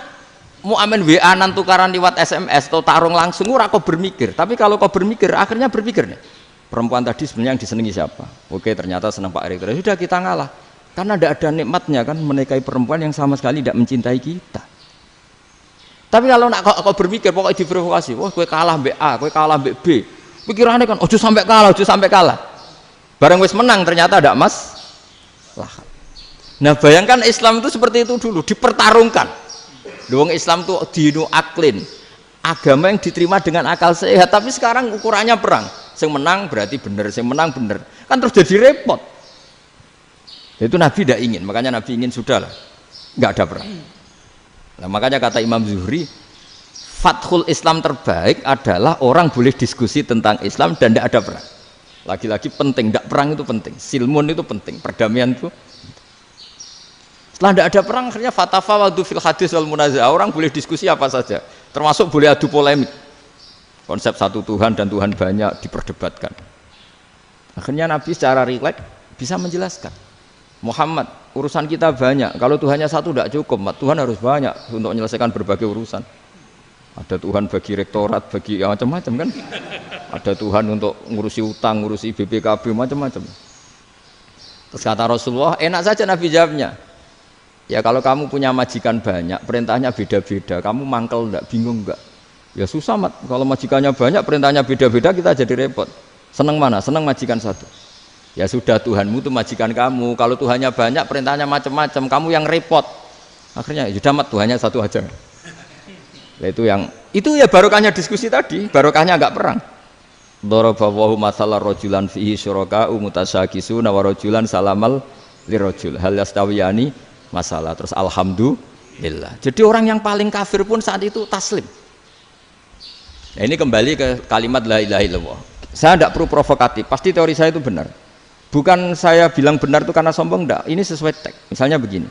mau amen WA-an tukaran lewat SMS atau tarung langsung ora kau bermikir. Tapi kalau kau bermikir, akhirnya berpikir nih. Perempuan tadi sebenarnya yang disenangi siapa? Oke, ternyata senang Pak Erick. Sudah kita ngalah. Karena tidak ada nikmatnya kan menikahi perempuan yang sama sekali tidak mencintai kita. Tapi kalau nak kau berpikir pokoknya diprovokasi, wah kue kalah mbak A, kue kalah mbak B, pikirannya kan, ojo sampai kalah. Bareng wis menang ternyata ada lah. Nah bayangkan Islam itu seperti itu dulu, dipertarungkan. Doang Islam itu dinu aklin, agama yang diterima dengan akal sehat. Tapi sekarang ukurannya perang, yang menang berarti benar, yang menang benar, kan terus jadi repot. Itu Nabi tidak ingin, makanya Nabi ingin sudahlah, nggak ada perang. Nah, makanya kata Imam Zuhri, fathul Islam terbaik adalah orang boleh diskusi tentang Islam dan tidak ada perang. Lagi-lagi penting, tidak perang itu penting, silmun itu penting, perdamaian itu. Setelah tidak ada perang, akhirnya fatafawadu fil hadis wal munaza'ah, orang boleh diskusi apa saja, termasuk boleh adu polemik. Konsep satu Tuhan dan Tuhan banyak diperdebatkan. Akhirnya Nabi secara rileks bisa menjelaskan. Muhammad, urusan kita banyak. Kalau Tuhannya satu tidak cukup, Tuhan harus banyak untuk menyelesaikan berbagai urusan. Ada Tuhan bagi rektorat, bagi ya, macam-macam kan. Ada Tuhan untuk ngurusi utang, ngurusi BPKB, macam-macam. Terus kata Rasulullah, enak saja Nabi jawabnya. Ya kalau kamu punya majikan banyak, perintahnya beda-beda, kamu mangkel enggak, bingung enggak? Ya susah mat. Kalau majikannya banyak, perintahnya beda-beda, kita jadi repot. Senang mana? Senang majikan satu. Ya sudah Tuhanmu itu majikan kamu. Kalau Tuhannya banyak, perintahnya macam-macam, kamu yang repot. Akhirnya sudah mat Tuhannya satu aja. Nah, itu ya barokahnya diskusi tadi, barokahnya enggak perang. Daraballahu mathalan rajulan fihi syuraka'u mutasyakisuna wa rajulan salamal lirajul hal yastawiyani masalah. Terus alhamdulillah. Jadi orang yang paling kafir pun saat itu taslim. Nah, ini kembali ke kalimat la ilaha illallah. Saya tidak perlu provokatif, pasti teori saya itu benar. Bukan saya bilang benar itu karena sombong, enggak. Ini sesuai teks. Misalnya begini,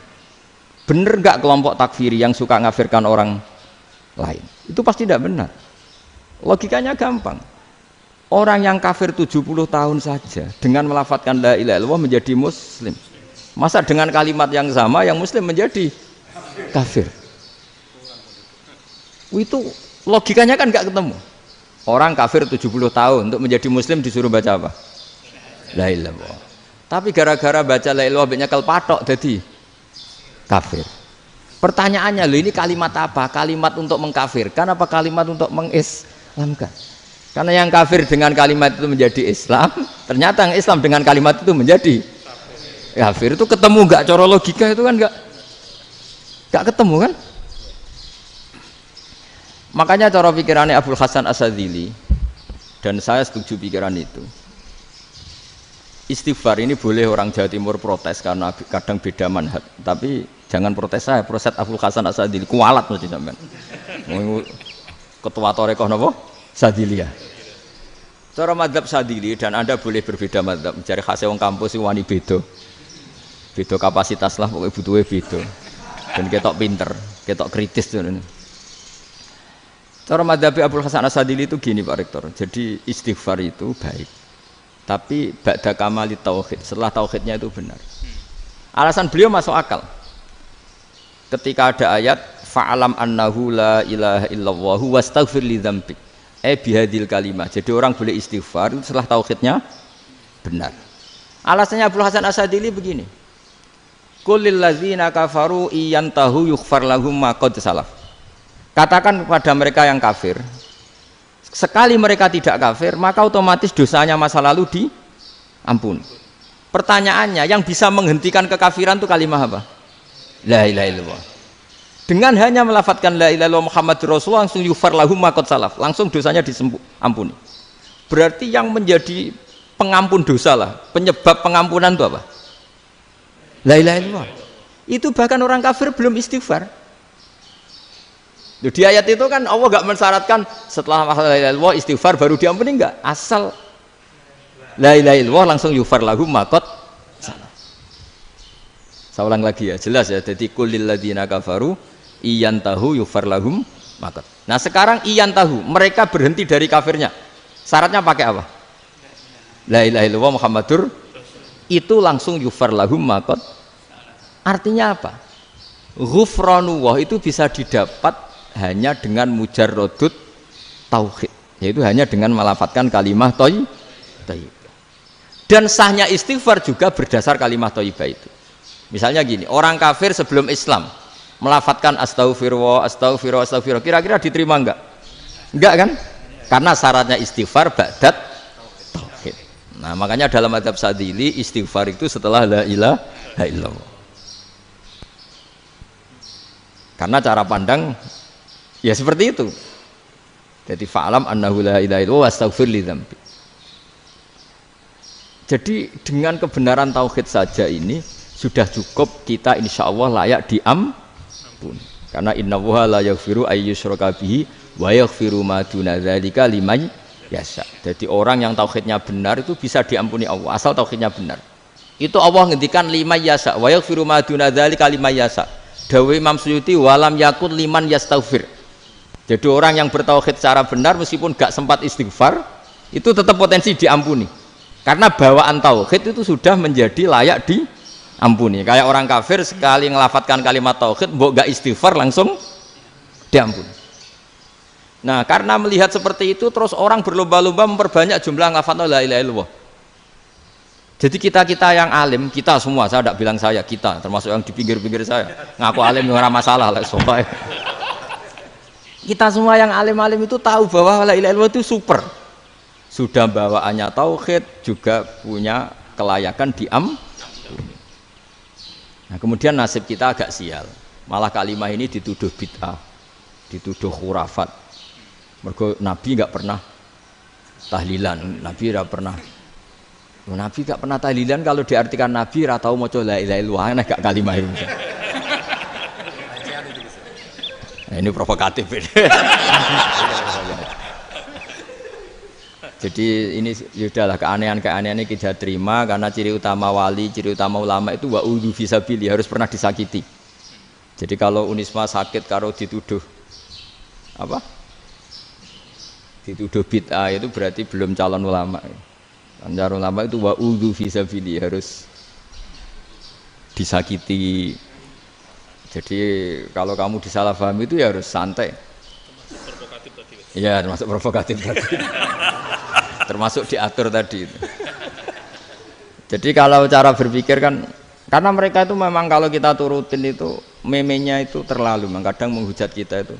benar enggak kelompok takfiri yang suka ngafirkan orang lain? Itu pasti tidak benar. Logikanya gampang. Orang yang kafir 70 tahun saja dengan melafadzkan la ilaha illallah menjadi muslim. Masa dengan kalimat yang sama yang muslim menjadi kafir? Itu logikanya kan enggak ketemu. Orang kafir 70 tahun untuk menjadi muslim disuruh baca apa? La ilaha illallah. Tapi gara-gara baca la ilaha illallah nyekel patok jadi kafir. Pertanyaannya, loh ini kalimat apa? Kalimat untuk mengkafirkan apa kalimat untuk mengislamkan? Karena yang kafir dengan kalimat itu menjadi Islam, ternyata yang Islam dengan kalimat itu menjadi kafir. Itu ketemu enggak cara logika itu kan enggak ketemu kan? Makanya cara pikirannya Abul Hasan Asyadzili, dan saya setuju pikiran itu. Istighfar ini boleh orang Jawa Timur protes karena kadang beda manhaj, tapi jangan protes saya, protes Abul Hasan Asyadzili kualat mesti sampean. Ketua Torekoh napa? Sadziliyah. Cara madzhab Sadzili, dan Anda boleh berbeda madzhab, mencari khasnya wong kampus wani beda. Beda kapasitas lah, pokoknya butuhnya beda. Dan ketok pinter, ketok kritis tuh. Cara madzhab Abdul Hasan Asadili itu gini Pak Rektor. Jadi istighfar itu baik. Tapi ba'da kamali tauhid, setelah tauhidnya itu benar. Alasan beliau masuk akal. Ketika ada ayat fa'alam annahu la ilaha illallah wastaghfir li dzambik. Bihadil kalimah. Jadi orang boleh istighfar itu setelah tauhidnya benar. Alasannya Abdul Hasan Asadili begini. Qulil ladzina kafaru iyantahu yughfar lahum ma qad salaf. Katakan kepada mereka yang kafir, sekali mereka tidak kafir, maka otomatis dosanya masa lalu diampuni. Pertanyaannya, yang bisa menghentikan kekafiran itu kalimat apa? La ilaha illallah. Dengan hanya melafadzkan la ilaha illallah Muhammadur Rasulullah langsung yughfar lahum ma qad salaf, langsung dosanya diampuni. Berarti yang menjadi pengampun dosa lah, penyebab pengampunan itu apa? La ilaha illallah. Itu bahkan orang kafir belum istighfar. Di ayat itu kan Allah enggak mensyaratkan setelah la ilaha illallah istighfar baru diampuni, enggak. Asal la ilaha illallah langsung yughfar lahum ma qad salaf. Saya ulang lagi ya, jelas ya. Jadi kulil ladzina kafaru iyantahu yughfar lahum ma qad. Nah, sekarang iyantahu, mereka berhenti dari kafirnya. Syaratnya pakai apa? La ilaha illallah Muhammadur, itu langsung yughfar lahum ma qad. Artinya apa? Ghufranullah itu bisa didapat hanya dengan mujarrodut tauhid, yaitu hanya dengan melafadzkan kalimah thayyibah. Dan sahnya istighfar juga berdasar kalimah thayyibah itu. Misalnya gini, orang kafir sebelum Islam melafadzkan astaghfirullah, astaghfirullah, astaghfirullah, kira-kira diterima enggak? Enggak kan? Karena syaratnya istighfar ba'dat tauhid. Nah, makanya dalam madzhab Sadili istighfar itu setelah la ilaha illallah. Karena cara pandang ya seperti itu. Jadi fa'alam annahu la ilaha illallah wastaghfir li dzambi. Jadi dengan kebenaran tauhid saja ini sudah cukup kita insya Allah layak diampuni. Karena innallaha la yaghfiru ayyusyraka bihi wa yaghfiru ma duna dzalika liman yasha. Jadi orang yang tauhidnya benar itu bisa diampuni Allah asal tauhidnya benar. Itu Allah ngendikan liman yasha wa yaghfiru ma duna dzalika liman yasha. Dawe Imam Suyuti walam yakun liman yastaghfir. Jadi orang yang bertauhid secara benar meskipun gak sempat istighfar itu tetap potensi diampuni. Karena bawaan tauhid itu sudah menjadi layak diampuni. Kayak orang kafir sekali ngelafadzkan kalimat tauhid mbok gak istighfar langsung diampuni. Nah, karena melihat seperti itu terus orang berlomba-lomba memperbanyak jumlah ngelafadzkan la ilaha illallah. Jadi kita yang alim, kita semua, saya tidak bilang saya, kita termasuk yang di pinggir-pinggir saya ngaku alim ora masalah lah soalnya. Kita semua yang alim-alim itu tahu bahwa la ilaha illallah itu super. Sudah bawaannya tauhid, juga punya kelayakan diampuni. Nah, kemudian nasib kita agak sial. Malah kalimah ini dituduh bid'ah, dituduh khurafat. Mergo Nabi enggak pernah tahlilan, Nabi enggak pernah. Nabi gak pernah tahlilan, kalau diartikan Nabi ora tau maca la ilaha illallah nek gak kalimah itu. Nah, ini provokatif ini. Jadi ini sudahlah keanehan-keanehan ini kita terima karena ciri utama wali, ciri utama ulama itu wa udhu fisabilillah, harus pernah disakiti. Jadi kalau Unisma sakit karo dituduh apa? Dituduh bid'ah itu berarti belum calon ulama. Calon ulama itu wa udhu fisabilillah, harus disakiti. Jadi kalau kamu disalahpahami itu ya harus santai. Provokatif tadi. Iya, termasuk provokatif tadi. Termasuk diatur tadi. Jadi kalau cara berpikir kan, karena mereka itu memang kalau kita turutin itu memenya itu terlalu, kadang menghujat kita itu.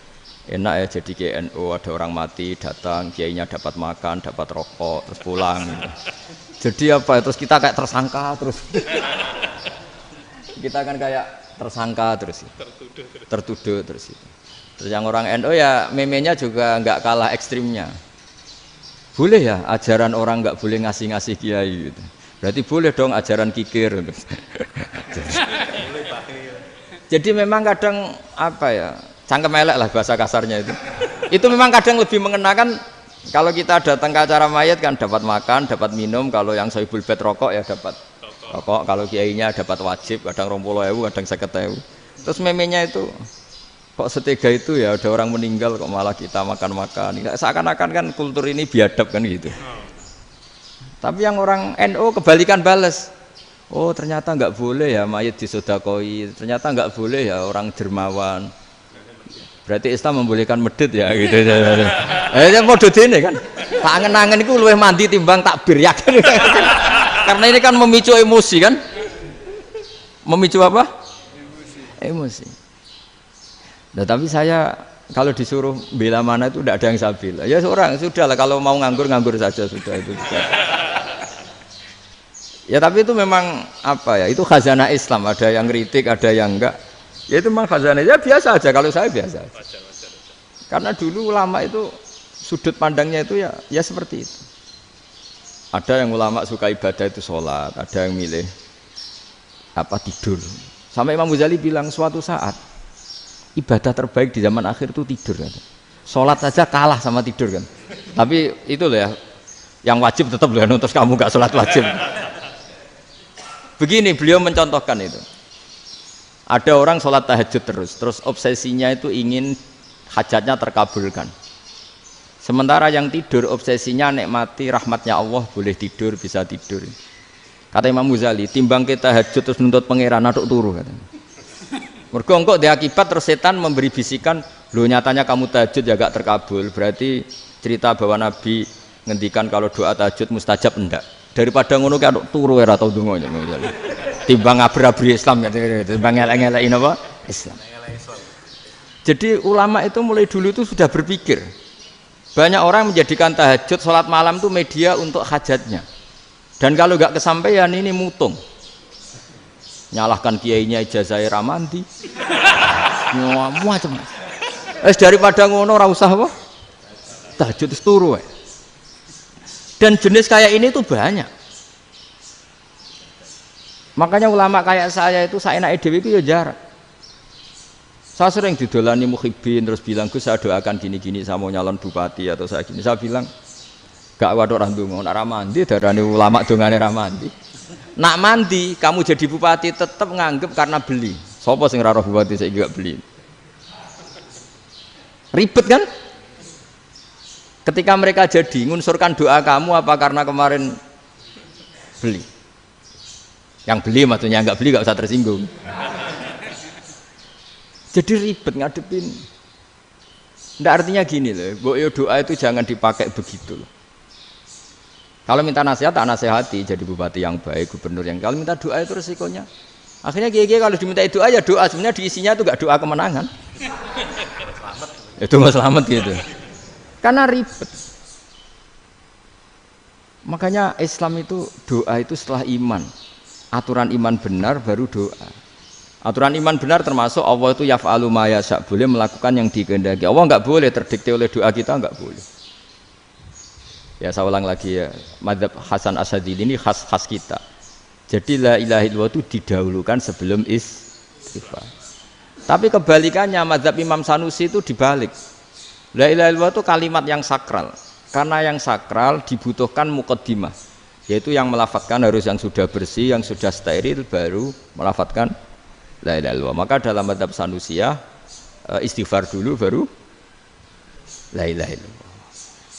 Enak ya jadi KNU, ada orang mati datang, kiainya dapat makan, dapat rokok, terus pulang. Jadi apa? Terus kita kayak tersangka terus. Kita kan kayak tersangka terus. Tertuduh terus itu. Terus yang orang NU ya memenya juga nggak kalah ekstrimnya. Boleh ya ajaran orang nggak boleh ngasih-ngasih kiai gitu. Berarti boleh dong ajaran kikir. Jadi memang kadang apa ya? Cangkem elek lah bahasa kasarnya itu. Itu memang kadang lebih mengenakan kalau kita datang ke acara mayat kan dapat makan, dapat minum. Kalau yang sohibul bed rokok ya dapat rokok. Kalau kiainya dapat wajib, kadang 20.000, kadang 50.000. Terus memenya itu kok setega itu ya ada orang meninggal kok malah kita makan-makan. Seakan-akan kan kultur ini biadab kan gitu. Tapi yang orang NU kebalikan balas. Oh ternyata nggak boleh ya mayit disodakoi. Ternyata nggak boleh ya orang dermawan. Berarti Islam membolehkan medit ya gitu. Model ini kan. Angen-angen itu luwih mandi timbang takbir ya kan. Karena ini kan memicu emosi kan. Memicu apa? Emosi. Nah, tapi saya kalau disuruh bela mana itu tidak ada yang saya bela. Ya seorang sudah lah kalau mau nganggur saja sudah itu. Ya tapi itu memang apa ya? Itu khazanah Islam. Ada yang kritik, ada yang enggak. Ya itu memang khazanah. Ya biasa aja kalau saya biasa. Karena dulu ulama itu sudut pandangnya itu ya seperti itu. Ada yang ulama suka ibadah itu sholat, ada yang milih apa tidur. Sampai Imam Ghazali bilang suatu saat ibadah terbaik di zaman akhir itu tidur kan. Sholat saja kalah sama tidur kan. Tapi itu loh ya, yang wajib tetap loh, terus kamu gak sholat wajib. Begini beliau mencontohkan itu. Ada orang sholat tahajud terus obsesinya itu ingin hajatnya terkabulkan. Sementara yang tidur obsesinya nikmati rahmatnya Allah, boleh tidur, bisa tidur. Kata Imam Ghazali, timbang kita tahajud terus nuntut pangeran aduk turu katanya. Mergo engko dia akibat terus setan memberi bisikan, lho nyatanya kamu tahajud ya gak terkabul. Berarti cerita bahwa Nabi ngendikan kalau doa tahajud mustajab enggak. Daripada ngono ki aduk turu ora tau ndonga Imam Ghazali. Timbang abri-abri Islam ya, timbang elek-elekin apa? Islam. Jadi ulama itu mulai dulu itu sudah berpikir. Banyak orang menjadikan tahajud, sholat malam itu media untuk hajatnya. Dan kalau nggak kesampaian ini mutung. Nyalahkan kiainya ijazah ramandi. Macam. Daripada ngono ora usah apa? Tahajud turu. Dan jenis kayak ini tuh banyak. Makanya ulama kayak saya itu saenake dhewe itu ya jarak. Saya sering didolani muhibbin terus bilang Gus saya doakan gini-gini saya mau nyalon bupati atau saya gini. Saya bilang gak waduh orang dongo nak ramandi darani ulama dongane ramandi. Nak mandi kamu jadi bupati tetap nganggep karena beli. Sopo sing ora bupati saya juga beli. Ribet kan? Ketika mereka jadi ngunsurkan doa kamu apa karena kemarin beli? Yang beli maksudnya nggak beli nggak usah tersinggung. Jadi ribet ngadepin. Nggak artinya gini loh, boyo doa itu jangan dipakai begitu loh. Kalau minta nasihat, tak nasihati jadi bupati yang baik, gubernur yang. Kalau minta doa itu resikonya. Akhirnya kiai kalau diminta doa ya doa, sebenarnya diisinya itu nggak doa kemenangan. Itu nggak selamat gitu. Karena ribet. Makanya Islam itu doa itu setelah iman. Aturan iman benar baru doa. Aturan iman benar termasuk Allah itu yaf'alu ma yasha, boleh melakukan yang dikehendaki. Allah enggak boleh terdikte oleh doa kita, enggak boleh. Ya saya ulang lagi ya, mazhab Hasan Asyadzili ini khas kita. Jadi la ilaha illallah itu didahulukan sebelum istighfar. Tapi kebalikannya mazhab Imam Sanusi itu dibalik. La ilaha illallah itu kalimat yang sakral. Karena yang sakral dibutuhkan muqaddimah, yaitu yang melafadzkan harus yang sudah bersih, yang sudah steril baru melafadzkan la ilaha illallah. Maka dalam mazhab Sanusiyah istighfar dulu baru la ilaha illallah.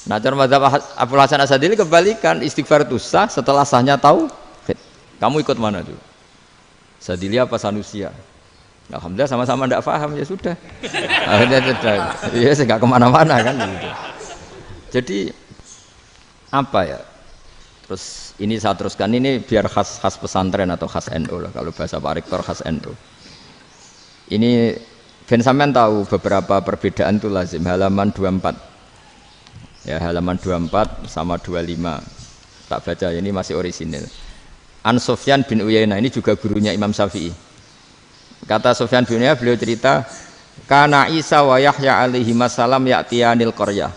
Nah, cara mazhab Abdul Hasan Asyadzili kebalikan, istighfar itu sah setelah sahnya tauhid. Kamu ikut mana tuh? Asyadzili apa Sanusiyah? Alhamdulillah sama-sama tidak paham ya sudah. Akhirnya sudah. Ya enggak kemana-mana kan gitu. Jadi apa ya? Terus ini saya teruskan ini biar khas pesantren atau khas NU lah, kalau bahasa Pak Rektor khas NU. Ini Ben sampean tahu beberapa perbedaan itu lazim, halaman 24. Ya, halaman 24 sama 25. Tak baca ini masih orisinil. An Sufyan bin Uyainah, ini juga gurunya Imam Syafi'i. Kata Sufyan bin Uyainah, beliau cerita, kana Isa wa Yahya alaihi salam ya'tiyanil qaryah.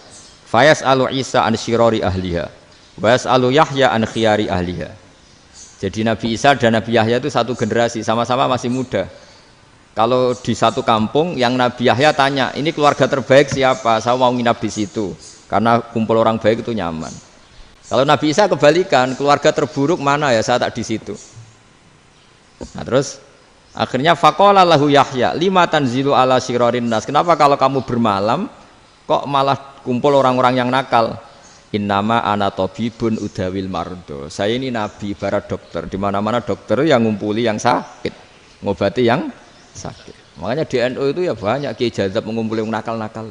Fayas'alu Isa an syirari ahliha. Was'alu Yahya an khiyari ahliha. Jadi Nabi Isa dan Nabi Yahya itu satu generasi, sama-sama masih muda. Kalau di satu kampung yang Nabi Yahya tanya, ini keluarga terbaik siapa? Saya mau nginap di situ, karena kumpul orang baik itu nyaman. Kalau Nabi Isa kebalikan, keluarga terburuk mana ya? Saya tak di situ. Nah terus Akhirnya faqala lahu Yahya, lima tanzilu ala syirarin nas. Kenapa kalau kamu bermalam kok malah kumpul orang-orang yang nakal? Innama ana tabibun udawil mardo. Saya ini nabi, barat dokter. Di mana-mana dokter yang ngumpuli yang sakit, ngobati yang sakit. Makanya di NU itu ya banyak kiai jazab mengumpuli yang nakal-nakal.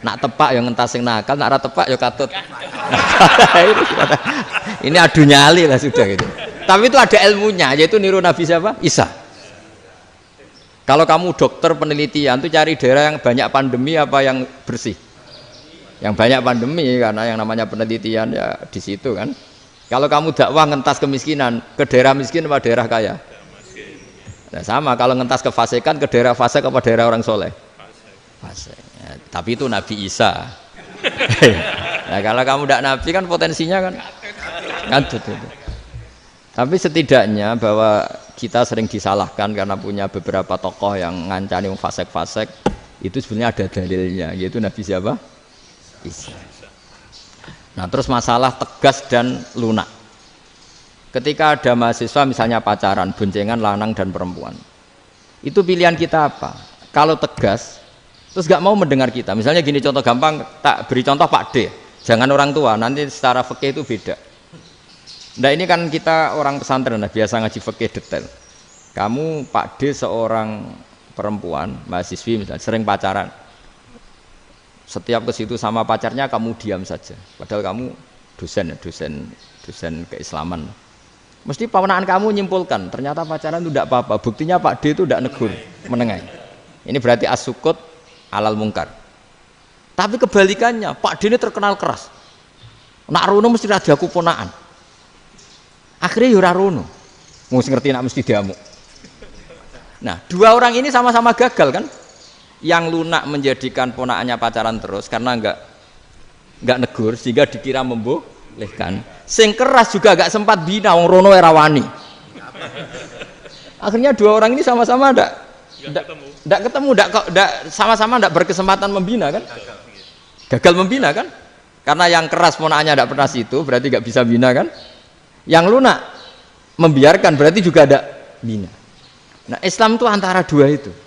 Nak tepak yang ngentas yang nakal, nak ora tepak ya katut. Ini adu nyali lah sudah gitu. Tapi itu ada ilmunya, yaitu niru Nabi siapa? Isa. Kalau kamu dokter penelitian tuh cari daerah yang banyak pandemi apa yang bersih? Yang banyak pandemi, karena yang namanya penelitian ya di situ kan. Kalau kamu dakwah ngentas kemiskinan, ke daerah miskin apa daerah kaya? Nah, sama kalau ngentas kefasikan, ke daerah fasik apa daerah orang soleh? Fasik. Ya, tapi itu Nabi Isa. Nah, kalau kamu tidak Nabi kan potensinya kan itu. Tapi setidaknya bahwa kita sering disalahkan karena punya beberapa tokoh yang ngancani fasik-fasik, itu sebenarnya ada dalilnya, yaitu Nabi siapa? Isa. Nah, terus masalah tegas dan lunak. Ketika ada mahasiswa misalnya pacaran, boncengan lanang dan perempuan, itu pilihan kita apa? Kalau tegas, terus gak mau mendengar kita. Misalnya gini, contoh gampang, tak beri contoh Pak D. Jangan orang tua, nanti secara fikih itu beda. Nah, ini kan kita orang pesantren, nah, biasa ngaji fikih detail. Kamu Pak D seorang perempuan, mahasiswi misalnya, sering pacaran. Setiap ke situ sama pacarnya kamu diam saja. Padahal kamu dosen keislaman. Mesti pamanaan kamu nyimpulkan, ternyata pacaran itu tidak apa-apa. Buktinya Pak D itu tidak negur, menengahi. Ini berarti as-sukut alal mungkar. Tapi kebalikannya, Pak D ini terkenal keras. Nak rono mesti ada aku ponaan. Akhirnya ya ora rono. Mesti ngerti nak mesti diamuk. Nah, dua orang ini sama-sama gagal kan? Yang lunak menjadikan ponakannya pacaran terus karena enggak negur sehingga dikira membolehkan. Sing keras juga enggak sempat bina wong rono era wani. Akhirnya dua orang ini sama-sama enggak ketemu, sama-sama enggak berkesempatan membina kan? Gagal membina kan? Karena yang keras ponakannya enggak pernah situ, berarti enggak bisa bina kan? Yang lunak membiarkan berarti juga ada bina. Nah, Islam itu antara dua itu.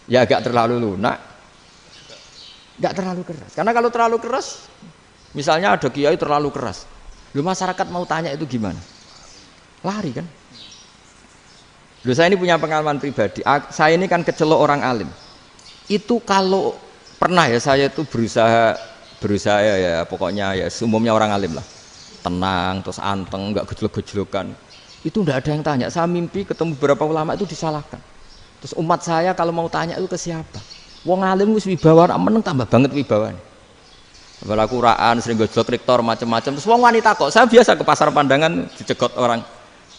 Ya agak terlalu lunak, enggak terlalu keras. Karena kalau terlalu keras, misalnya ada kiai terlalu keras, lu masyarakat mau tanya itu gimana? Lari kan? Lu saya ini punya pengalaman pribadi. Saya ini kan kecelok orang alim. Itu kalau pernah ya saya itu berusaha ya pokoknya ya umumnya orang alim lah, tenang terus anteng, enggak gejlok-gejlokan. Itu enggak ada yang tanya. Saya mimpi ketemu beberapa ulama itu disalahkan. Terus umat saya kalau mau tanya itu ke siapa? Wong alim wis wibawa, meneng tambah banget wibawane. Kepala kuraan sering gojlok rektor macam-macam. Terus wong wanita kok, saya biasa ke pasar pandangan dicegot orang.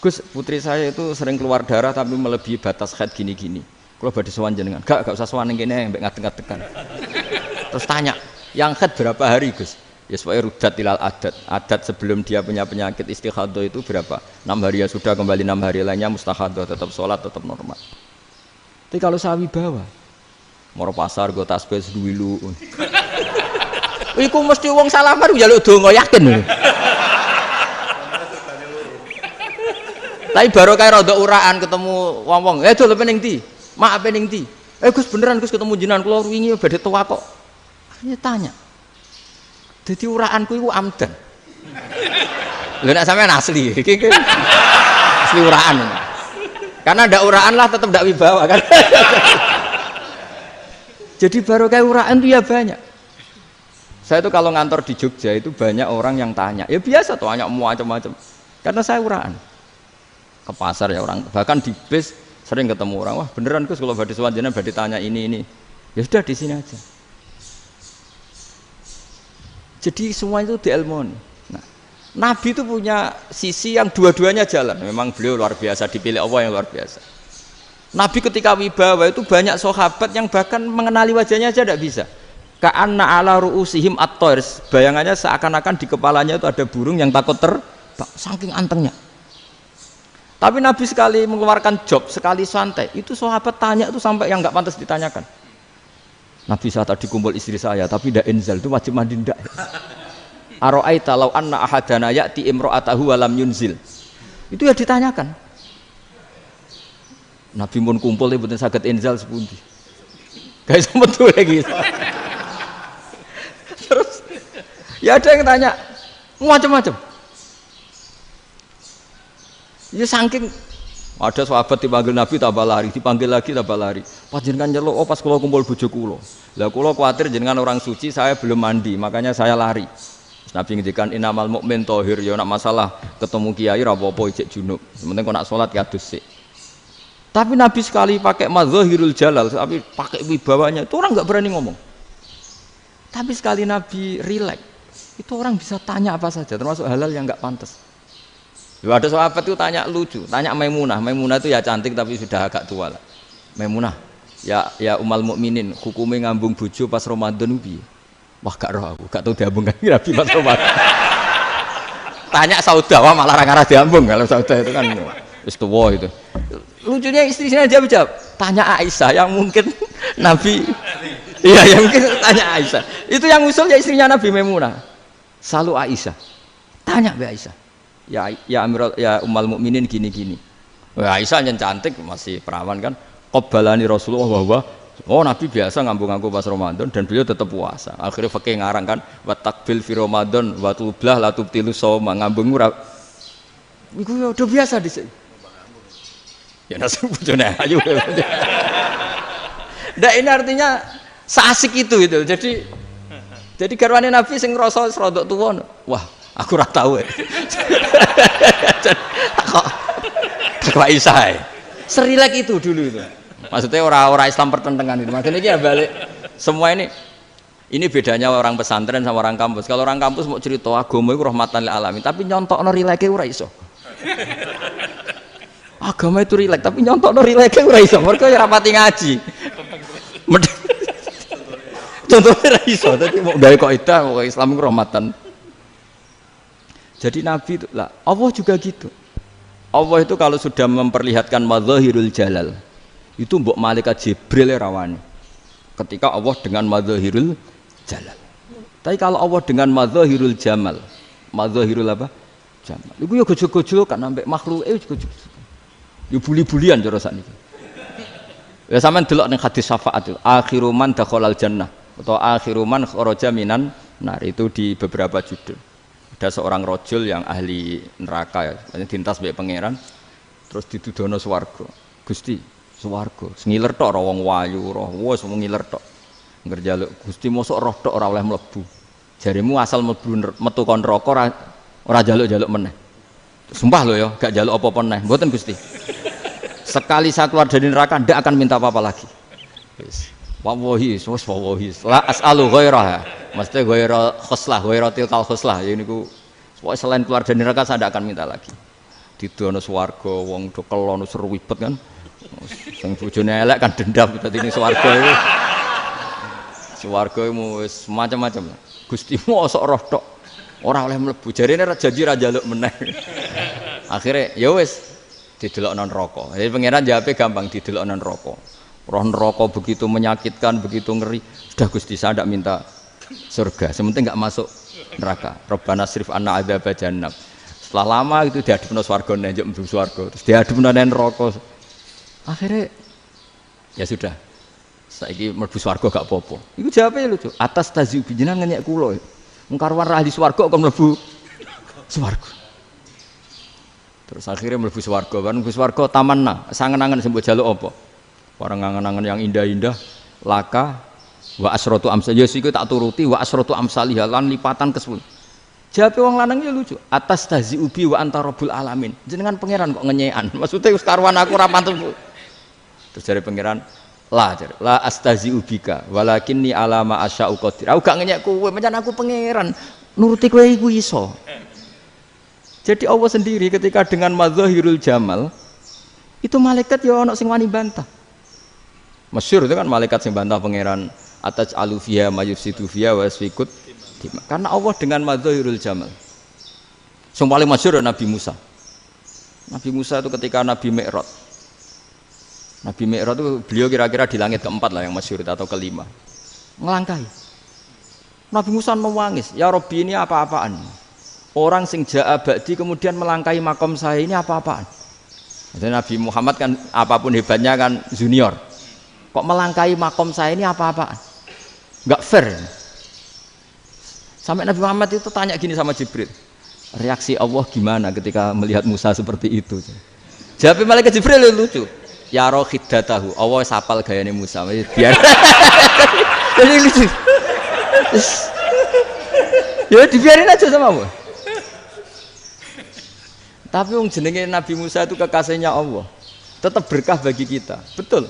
Gus, putri saya itu sering keluar darah tapi melebihi batas haid gini-gini. Kalau badhe sowan jenengan, gak usah sowan ning kene mbek ngadeg-ngadegan. Terus tanya, yang haid berapa hari, Gus? Ya supaya rudat ilal adat. Adat sebelum dia punya penyakit istihadah itu berapa? 6 hari ya sudah, kembali 6 hari lainnya mustahadah, tetap sholat, tetap normal. Tapi kalau saya wibawa, moro pasar gue tasbih seduwilu. Iku mesti wong salaman njaluk donga yakin. Tapi baru kayak rada uraan ketemu wong-wong, dol pening ndi? Mak pening ndi? Gus beneran Gus ketemu jenengan kula wingi badhe tua kok. Akhirnya tanya. Dadi uraanku iku amdan. Lho nek sampean asli, iki asli uraan. Karena ndak uraan lah tetap ndak wibawa kan. Jadi baru kayak uraan itu ya banyak. Saya itu kalau ngantor di Jogja itu banyak orang yang tanya. Ya biasa tuh, banyak macam-macam. Karena saya uraan. Ke pasar ya orang, bahkan di bis sering ketemu orang. Wah beneran Gus kalau badhe sowan jenengan badhe tanya ini. Ya sudah di sini aja. Jadi semua itu diilmoni. Nah, Nabi itu punya sisi yang dua-duanya jalan. Memang beliau luar biasa, dipilih Allah yang luar biasa. Nabi ketika wibawa itu banyak sahabat yang bahkan mengenali wajahnya aja tidak bisa. Ka'anna ala ru'usihim at-tayr. Bayangannya seakan-akan di kepalanya itu ada burung yang takut terbang, saking antengnya. Tapi Nabi sekali mengeluarkan job, sekali santai, itu sahabat tanya itu sampai yang nggak pantas ditanyakan. Nabi saat tadi kumpul istri saya, tapi tidak inzal, itu wajib mandi ndak. Aro'aita law anna ahadana ya'ti imro'atahu walam yunzil. Itu ya ditanyakan. Nabi pun kumpul mboten saged inzal sepundi. Guys metu lagi. Terus ya ada yang tanya macam-macam. Ya saking ada sahabat dipanggil Nabi tambah lari, dipanggil lagi tambah lari. Panjenengan nyeluk, oh pas kula kumpul bojo kula. Lah kula kuwatir jenengan orang suci, saya belum mandi, makanya saya lari. Nabi ngendikan innamal mukmin thahir, ya nak masalah ketemu kiai ra apa-apa ijek junub. Penting kok nak salat ya dhisik. Tapi Nabi sekali pakai mazahirul jalal, tapi pakai wibawanya, itu orang nggak berani ngomong. Tapi sekali Nabi rileks, itu orang bisa tanya apa saja, termasuk halal yang nggak pantas. Lalu ada sahabat itu tanya lucu, tanya Maimunah. Maimunah itu ya cantik tapi sudah agak tua lah. Maimunah, ya umal mukminin, hukumnya ngambung bojo pas Ramadan ubi. Wah gak roh aku, gak tahu diambung kan Nabi pas Ramadan. Tanya Saudah, wah malah orang-orang diambung kalau Saudah itu kan istiwa itu. Lucunya istrinya dia jawab, tanya Aisyah yang mungkin Nabi, iya yang mungkin tanya Aisyah. Itu yang usul ya istrinya Nabi Maimunah. Selalu Aisyah, tanya be Aisyah. Ya Amirul ya umal mukminin gini-gini. Aisyah yang cantik masih perawan kan. Qabbalani Rasulullah bahwa oh Nabi biasa ngambung-ngambung pas Ramadan dan beliau tetap puasa. Akhirnya fakih ngarang kan wa takbil fi Ramadan wa tublah la tubtilu shauma ngambung ora. Iku ya udah biasa di sini. Ya nasi bojone ayu. Ndak ini artinya seasik itu gitu. Jadi garwane Nabi sing ngrasa rodok tuwa. Wah, aku ora tahu. Kok Aisyah. Serilek itu dulu itu. Maksudnya orang Islam pertentangan itu. Maksudnya ini ya balik semua ini bedanya orang pesantren sama orang kampus. Kalau orang kampus mau cerita agama itu rahmatan lil alamin, tapi nyontokno rileke ora iso. Agama itu rilek, tapi nyontokno rileke ora iso. Mergo ya rapati ngaji. Contohnya ora iso, dadi mau gawe kaidah kok Islam itu rahmatan. Jadi Nabi itu lah, Allah juga gitu. Allah itu kalau sudah memperlihatkan madzahirul jalal, itu mbok malaikat Jibril rawani. Ketika Allah dengan madzahirul jalal. Tapi kalau Allah dengan madzahirul jamal, madzahirul apa? Jamal. Iku ya gojol-gojol kan ambek makhluke gojol. Ya buli-bulian cara sakniki. Ya sampean delok ning hadis syafaat itu, akhiru man dakhalal jannah atau akhiru man kharaja minan nar itu di beberapa judul. Ada seorang rojul yang ahli neraka ya, dintas mbek pangeran terus ditudono swarga. Gusti, swarga, ngiler tok ora wong wayu, roh wis ngiler tok. Ngger njaluk Gusti mosok roh tok ora oleh mlebu. Jarimu asal mlebu metu kon neraka ora njaluk-njaluk meneh. Sumpah lho ya, gak njaluk apa-apa meneh. Mboten Gusti. Sekali saya keluar dari neraka ndak akan minta apa-apa lagi. Wis. Wallahi, wallahi. La as'alu ghairaha. Mesti ghaira khoslah, ghaira tilkal khoslah. Ya niku selain keluar dari neraka saya ndak akan minta lagi. Didono swarga wong do kelon seruwibet kan. Sing bojone elek kan dendam dadi ning swarga iku. Swarga iku wis macam-macam. Gusti mosok roh tok ora oleh mlebu. Jarine janji ra njaluk meneh. Akhire ya wis didelokno neraka. Jadi pangeran jawabe gampang didelokno neraka. Roh neraka begitu menyakitkan, begitu ngeri. Sudah Gusti saya tidak minta surga, sementing nggak masuk neraka. Rabbana srif anna adzaba jahannam. Setelah lama itu diadepno swarga njuk mlebu swarga, terus diadepno neraka. Akhirnya ya sudah. Saiki mlebu swarga gak apa-apa. Iku jawabe lucu. Atas tazyub jenengan ngenyek kula. Wong karuan ra di swarga kok mlebu swarga. Terus akhirnya mlebu swarga, kan mlebu swarga tamanna, sangen-angen sing mbok jaluk apa? Orang angan-angan yang indah-indah, laka wa asratu amsal. Ya siku tak turuti wa asratu amsalih lan lipatan ke-10. Jawabe wong lanang ya lucu. Atas tazi ubi wa anta rabbul alamin. Jenengan pangeran kok ngenyekan. Maksudnya wis karuan aku ora pantes. Terus jare pangeran, la astazi ubika walakinni alama asya'u qadir. Aku gak ngenyek kowe, pancen aku pangeran. Nuruti kowe iku iso. Jadi Allah sendiri ketika dengan madzahirul jamal itu malaikat ya ono sing wani bantah. Masyhur itu kan malaikat sing bantah pangeran atas alufia mayufsidu fiha wa yasfikut. Karena Allah dengan madzahirul jamal. Yang paling masyhur Nabi Musa. Nabi Musa itu ketika Nabi Mi'raj. Nabi Mi'raj itu beliau kira-kira di langit keempat lah yang masyhur atau kelima. Ngelangkai. Nabi Musa nangis, ya Rabbi ini apa-apaan? Orang sing ja'a ba'di kemudian melangkai makom saya ini apa-apaan? Jadi Nabi Muhammad kan apapun hebatnya kan junior. Kok melangkahi makom saya ini apa-apaan? Enggak fair. Sampai Nabi Muhammad itu tanya gini sama Jibril, reaksi Allah gimana ketika melihat Musa seperti itu? Jawab malaikat Jibril lucu. Ya roh khiddatahu, Allah sapal gayane Musa. Biar jadi lucu. Ya dibiarin aja sama Allah. Tapi wong jenenge Nabi Musa itu kekasihnya Allah. Tetap berkah bagi kita. Betul.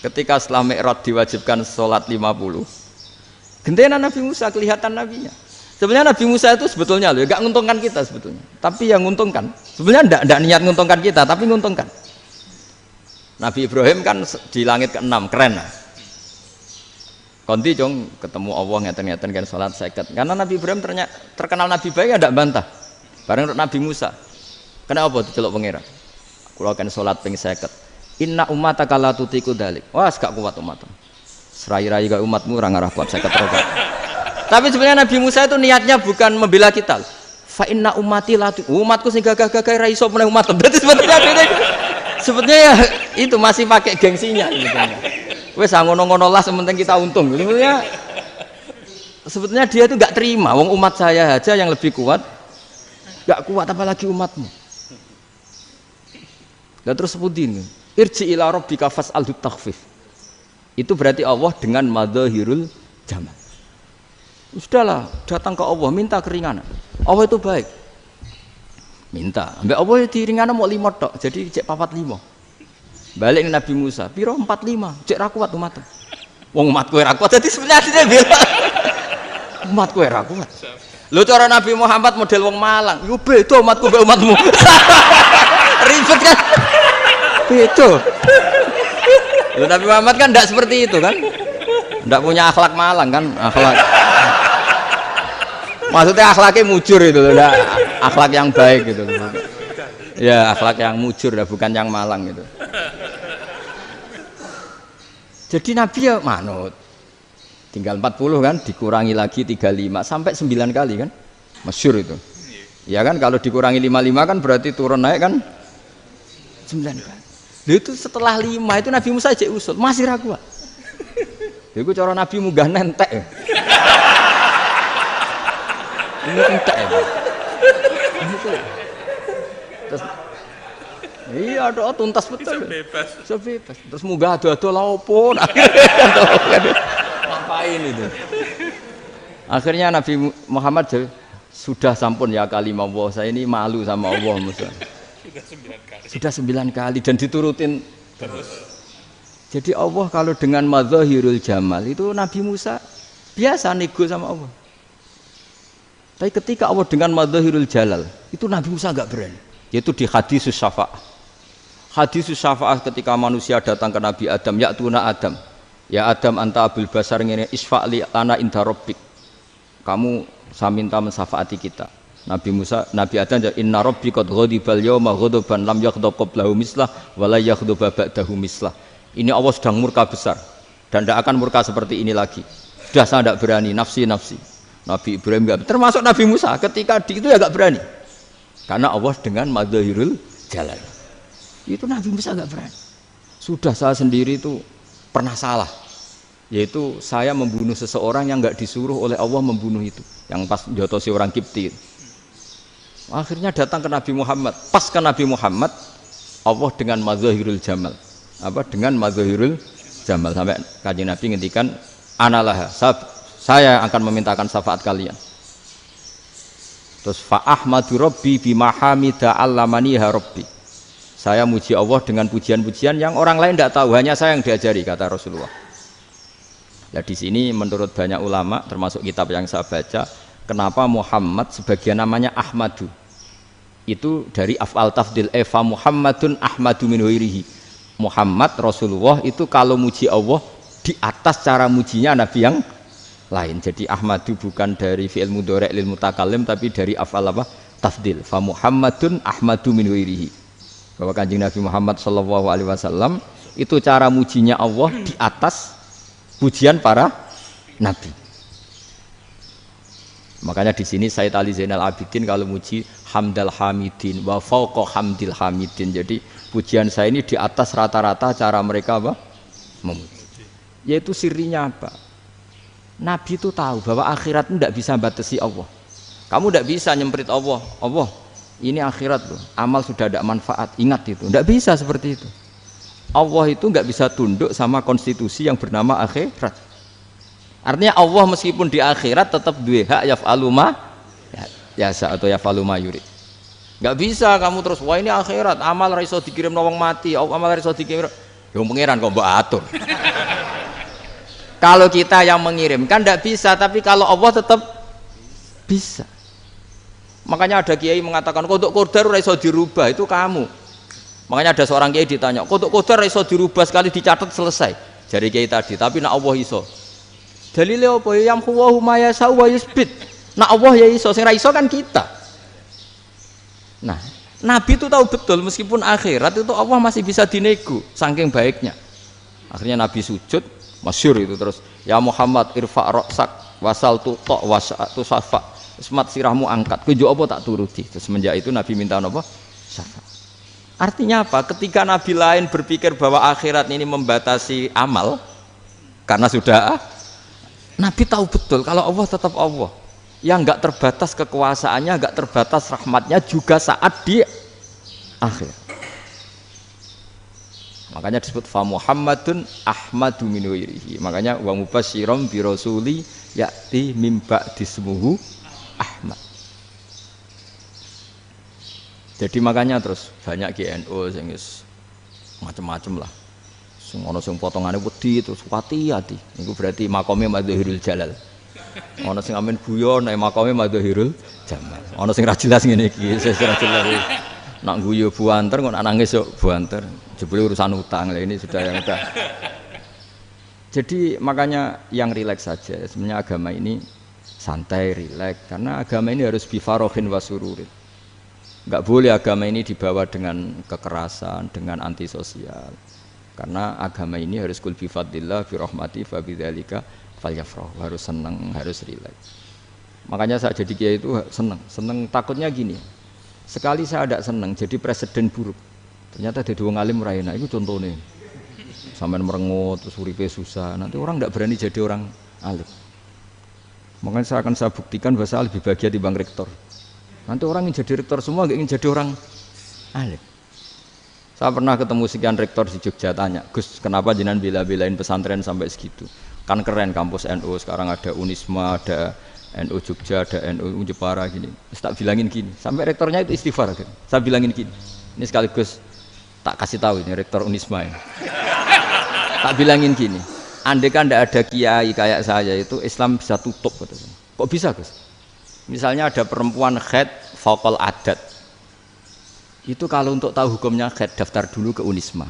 Ketika setelah Mi'raj diwajibkan sholat 50. Gentena Nabi Musa kelihatan nabinya. Sebenarnya Nabi Musa itu sebetulnya loh, enggak menguntungkan kita sebetulnya. Tapi yang menguntungkan. Sebenarnya enggak niat menguntungkan kita, tapi menguntungkan. Nabi Ibrahim kan di langit ke-6, keren lah. Konti jong ketemu Allah ngeten-ngeten kan sholat 50. Karena Nabi Ibrahim terkenal Nabi baik enggak bantah. Bareng Nabi Musa. Kenapa diceluk pangeran? Kula kan salat ping 50. Inna ummataka la tutiku dalik. Wah, gak kuat umatmu. Serai-rai gak umatmu ora ngarah kuat 50 rokaat. Tapi sebenarnya Nabi Musa itu niatnya bukan membela kita. Fa inna ummati la umatku sing gagah-gagah ra iso meneh umat. Berarti sebetulnya ya itu masih pakai gengsinya sebetulnya. Wes ngono-ngono lah sementing kita untung. Sebetulnya dia itu enggak terima wong umat saya aja yang lebih kuat. Enggak kuat apalagi umatmu. Dan terus sebutin irji ila rabbika fas'alhu takhfif. Itu berarti Allah dengan madzahirul jamal. Sudahlah, datang ke Allah minta keringanan. Allah itu baik. Minta, ambek Allah diringanan mau 5 tok, jadi cek 45. Balik ke Nabi Musa, piro 45, cek ra kuat umat. Wong umatku ra kuat, jadi sebenarnya dia bilang umatku ra kuat. Lho cara Nabi Muhammad model wong Malang, yo beda umatku mbek umatmu. Ribet kan? Beda. Lho Nabi Muhammad kan enggak seperti itu kan? Enggak punya akhlak Malang kan? Akhlak. Maksudnya akhlaknya mujur itu loh, akhlak yang baik gitu loh. Ya, akhlak yang mujur lah, bukan yang Malang gitu. Jadi Nabi ya manut. Tinggal 40 kan, dikurangi lagi 35 sampai 9 kali kan? Masyhur itu. Ya kan kalau dikurangi 55 kan berarti turun naik kan 9 kali. Itu setelah 5 itu Nabi Musa cek usul, masih ragu. Itu cara Nabi munggah nentek. Ini entek ya. Terus iya doa tuntas betul. Bisa bebas. Terus munggah ado-ado lha opo? Ngapain itu? Akhirnya Nabi Muhammad sudah sampun ya kalimah Allah, saya ini malu sama Allah Musa. Sudah 9 kali dan diturutin terus. Jadi Allah kalau dengan madzahirul jamal itu Nabi Musa biasa nego sama Allah. Tapi ketika Allah dengan madzahirul jalal itu Nabi Musa enggak berani. Yaitu di hadisus syafa'ah. Hadisus syafa'ah ketika manusia datang ke Nabi Adam, ya'tuna Adam. Ya Adam anta abul basar ngene isfa'li lana inda rabbik. Kamu saya minta mensafaati kita. Nabi Musa, Nabi Adam inna rabbi qad ghadibal yawma ghadaban lam yaghdab qablahu mislah wa la yaghdab ba'dahu mislah. Ini Allah sedang murka besar dan tidak akan murka seperti ini lagi. Sudah saya tidak berani, nafsi. Nabi Ibrahim enggak, termasuk Nabi Musa ketika itu ya enggak berani. Karena Allah dengan madzahirul jalal. Itu Nabi Musa enggak berani. Sudah saya sendiri itu pernah salah. Yaitu saya membunuh seseorang yang enggak disuruh oleh Allah membunuh itu. Yang pas jotosi orang Kipti. Akhirnya datang ke Nabi Muhammad. Pas ke Nabi Muhammad, Allah dengan madzahirul jamal. Dengan madzahirul jamal sampai Kanjeng Nabi ngendikan analah saya akan memintakan syafaat kalian. Terus fa ahmadu rabbi bima hamida allamaniha rabbi. Saya muji Allah dengan pujian-pujian yang orang lain tidak tahu, hanya saya yang diajari, kata Rasulullah. Nah di sini menurut banyak ulama termasuk kitab yang saya baca, kenapa Muhammad sebagian namanya Ahmadu? Itu dari af'al tafdil fa Muhammadun Ahmadu min ghairihi. Muhammad Rasulullah itu kalau muji Allah di atas cara mujinya nabi yang lain. Jadi Ahmadu bukan dari fi'il mudhari' lil mutakallim tapi dari af'al apa? Tafdil. Fa Muhammadun Ahmadu min ghairihi. Bahwa Kanjeng Nabi Muhammad sallallahu alaihi wasallam itu cara mujinya Allah di atas pujian para nabi. Makanya di sini Sayyid Ali Zainal Abidin kalau muji hamdal hamidin wa fauqa hamdil hamidin. Jadi pujian saya ini di atas rata-rata cara mereka apa? Memuji. Yaitu sirinya apa? Nabi itu tahu bahwa akhirat itu tidak bisa batasi Allah. Kamu tidak bisa nyemprit Allah. Allah, ini akhirat loh. Amal sudah ada manfaat. Ingat itu. Tidak bisa seperti itu. Allah itu nggak bisa tunduk sama konstitusi yang bernama akhirat. Artinya Allah meskipun di akhirat tetap duwe hak yaf'alu ma yasa atau yaf'alu ma yurid. Enggak bisa kamu terus wah ini akhirat, amal ra iso dikirim wong mati, amal ra iso dikirim. Yo pangeran kok mbok atur. Kalau kita yang mengirimkan enggak bisa, tapi kalau Allah tetap bisa. Makanya ada kiai mengatakan kodok qadar ora iso dirubah, itu kamu. Makanya ada seorang kiai ditanya, kodok qadar ora iso dirubah sekali dicatat selesai. Jari kiai tadi, tapi nak Allah iso. Dalile apa ya yamhu ma yasau wa yusbit. Nak Allah ya iso, sing ra iso kan kita. Nah, Nabi itu tahu betul meskipun akhirat itu Allah masih bisa dinego saking baiknya. Akhirnya Nabi sujud, masyhur itu terus, ya Muhammad irfa' ra'sak wasal tuqa wasatu safa. Semat sirahmu angkat. Kowe apa tak turuti. Terus semenjak itu Nabi minta apa? Syafa. Artinya apa? Ketika Nabi lain berpikir bahwa akhirat ini membatasi amal karena sudah Nabi tahu betul kalau Allah tetap Allah yang enggak terbatas kekuasaannya, enggak terbatas rahmatnya juga saat di akhir. Makanya disebut fa Muhammadun Ahmadu min ghairihi. Makanya wa mubasyiran bi rasuli ya'ti mim ba'dismuhu Ahmad. Jadi makanya terus banyak GNU sing macam-macam lah. Ono sing potongane wedi terus hati-hati. Niku berarti makome Madhahirul Jalal. Ono sing amen guyon nek makome Madhahirul Jamal. Ono sing ra jelas ngene iki, sing ra jelas. Nak guyu buanter kok nak nangis yo buanter. Jebule urusan utang. Lah ini sudah yang udah. Jadi makanya yang rileks saja. Sebenarnya agama ini santai, rileks karena agama ini harus bifarohin wasururin. Enggak boleh agama ini dibawa dengan kekerasan, dengan antisosial. Karena agama ini harus kul bi fadlillah bi rahmati fa bidzalika falyafrahu, harus senang, harus rileks. Makanya saya jadi kiai itu senang takutnya gini. Sekali saya tidak senang jadi presiden buruk. Ternyata jadi wong alim ra enak, itu contohnya. Sampean merengut terus uripe susah, nanti orang tidak berani jadi orang alim. Makanya saya buktikan bahwa saya lebih bahagia dibanding rektor. Nanti orang ingin jadi rektor semua, nggak ingin jadi orang alim. Saya pernah ketemu sekian rektor di Jogja tanya, Gus, kenapa jenengan bela-belain pesantren sampai segitu? Kan keren kampus NU, sekarang ada Unisma, ada NU Jogja, ada NU Jepara gini. Tak bilangin gini, sampai rektornya itu istighfar. Kan? Saya bilangin gini, ini sekaligus tak kasih tahu ini rektor Unisma ini. Tak bilangin gini, andai kan tidak ada kiai kayak saya itu Islam bisa tutup. Kok bisa Gus? Misalnya ada perempuan haid faqal adat. Itu kalau untuk tahu hukumnya haid daftar dulu ke Unisma.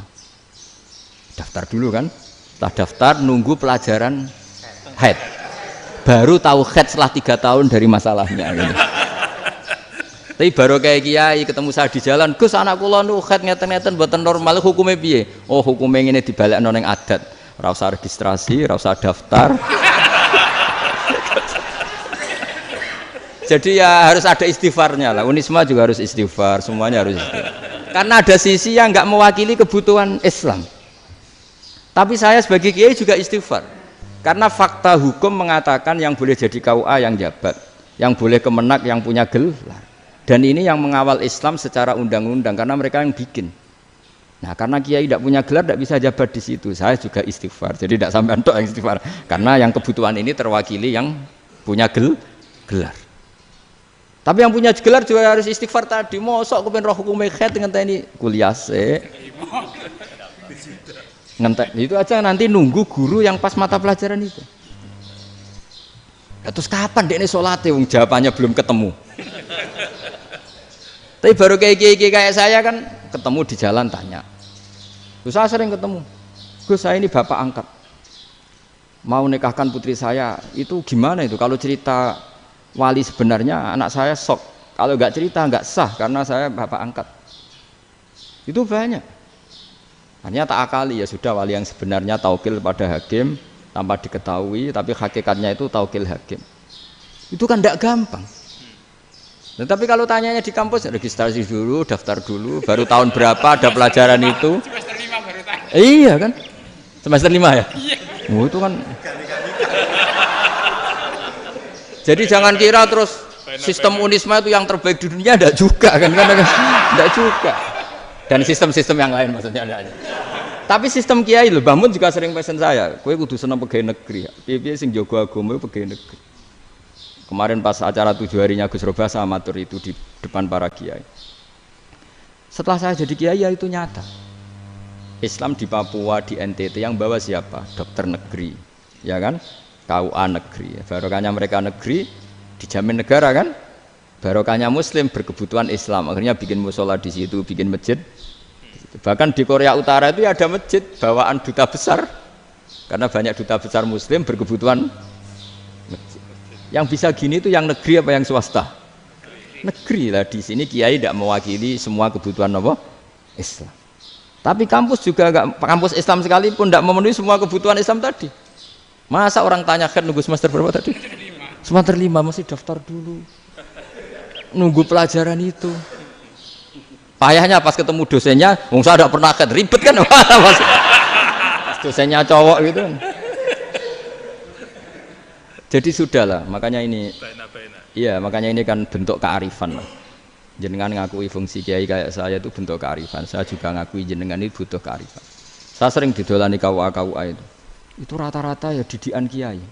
Daftar dulu kan? Setelah daftar nunggu pelajaran haid. Baru tahu haid setelah 3 tahun dari masalahnya gitu. Tapi baru kayak kiai ketemu saya di jalan, Gus anak kula nu haid ngeten-ngeten mboten normal hukumnya piye? Oh, hukumnya ngene dibalekno ning adat. Ora usah registrasi, ora usah daftar. Jadi ya harus ada istighfarnya lah. Unisma juga harus istighfar, semuanya harus istighfar. Karena ada sisi yang nggak mewakili kebutuhan Islam. Tapi saya sebagai kiai juga istighfar. Karena fakta hukum mengatakan yang boleh jadi KUA yang jabat, yang boleh kemenak yang punya gelar. Dan ini yang mengawal Islam secara undang-undang karena mereka yang bikin. Nah, karena kiai tidak punya gelar tidak bisa jabat di situ. Saya juga istighfar. Jadi tidak sampai entok yang istighfar. Karena yang kebutuhan ini terwakili yang punya gelar. Tapi yang punya gelar juga harus istighfar tadi. Mosok kepen roh hukum haid ngenteni kuliah se. Ngentek itu aja nanti nunggu guru yang pas mata pelajaran itu. Terus kapan dekne salate wong jawabannya belum ketemu. Tapi baru kayak saya kan ketemu di jalan tanya. Gus saya sering ketemu. Gus saya ini bapak angkat. Mau nikahkan putri saya, itu gimana itu kalau cerita wali sebenarnya anak saya sok, kalau nggak cerita nggak sah karena saya bapak angkat. Itu banyak. Hanya tak akali ya sudah wali yang sebenarnya taukil pada hakim tanpa diketahui, tapi hakikatnya itu taukil hakim. Itu kan tidak gampang. Nah, tapi kalau tanyanya di kampus, registrasi dulu, daftar dulu, baru tahun berapa ada pelajaran itu. Semester 5 baru tanya. Iya kan? Semester 5 ya? Iya. Oh, itu kan. Jadi jangan kira terus sistem Unisma itu yang terbaik di dunia, enggak juga kan? Enggak juga. Dan sistem-sistem yang lain maksudnya ada. Tapi sistem kiai lho, Mbah Mun juga sering pesen saya, kowe kudu seneng pegawai negeri. Piye-piye sing jaga agama pegawai negeri. Kemarin pas acara 7 harinya Gus Roba saya matur itu di depan para kiai. Setelah saya jadi kiai ya itu nyata. Islam di Papua, di NTT yang bawa siapa? Dokter negeri, ya kan? KUA negeri. Barokahnya mereka negeri dijamin negara kan? Barokahnya Muslim berkebutuhan Islam. Akhirnya bikin musola di situ, bikin masjid. Bahkan di Korea Utara itu ada masjid bawaan duta besar, karena banyak duta besar Muslim berkebutuhan. Yang bisa gini itu yang negeri apa yang swasta? Negeri lah. Di sini kiai tidak mewakili semua kebutuhan apa? Islam. Tapi kampus juga enggak, kampus Islam sekalipun tidak memenuhi semua kebutuhan Islam tadi. Masa orang tanya kan nunggu semester berapa tadi? Semester 5 masih daftar dulu. Nunggu pelajaran itu. Payahnya pas ketemu dosennya, wong saya tidak pernah ribet kan? Dosennya cowok gitu. Jadi sudahlah, makanya ini, iya makanya ini kan bentuk kearifan lah. Jenengan ngakui fungsi kiai kayak saya itu bentuk kearifan. Saya juga ngakui jenengan ini butuh kearifan. Saya sering didolani KUA itu rata-rata ya didikan kiai.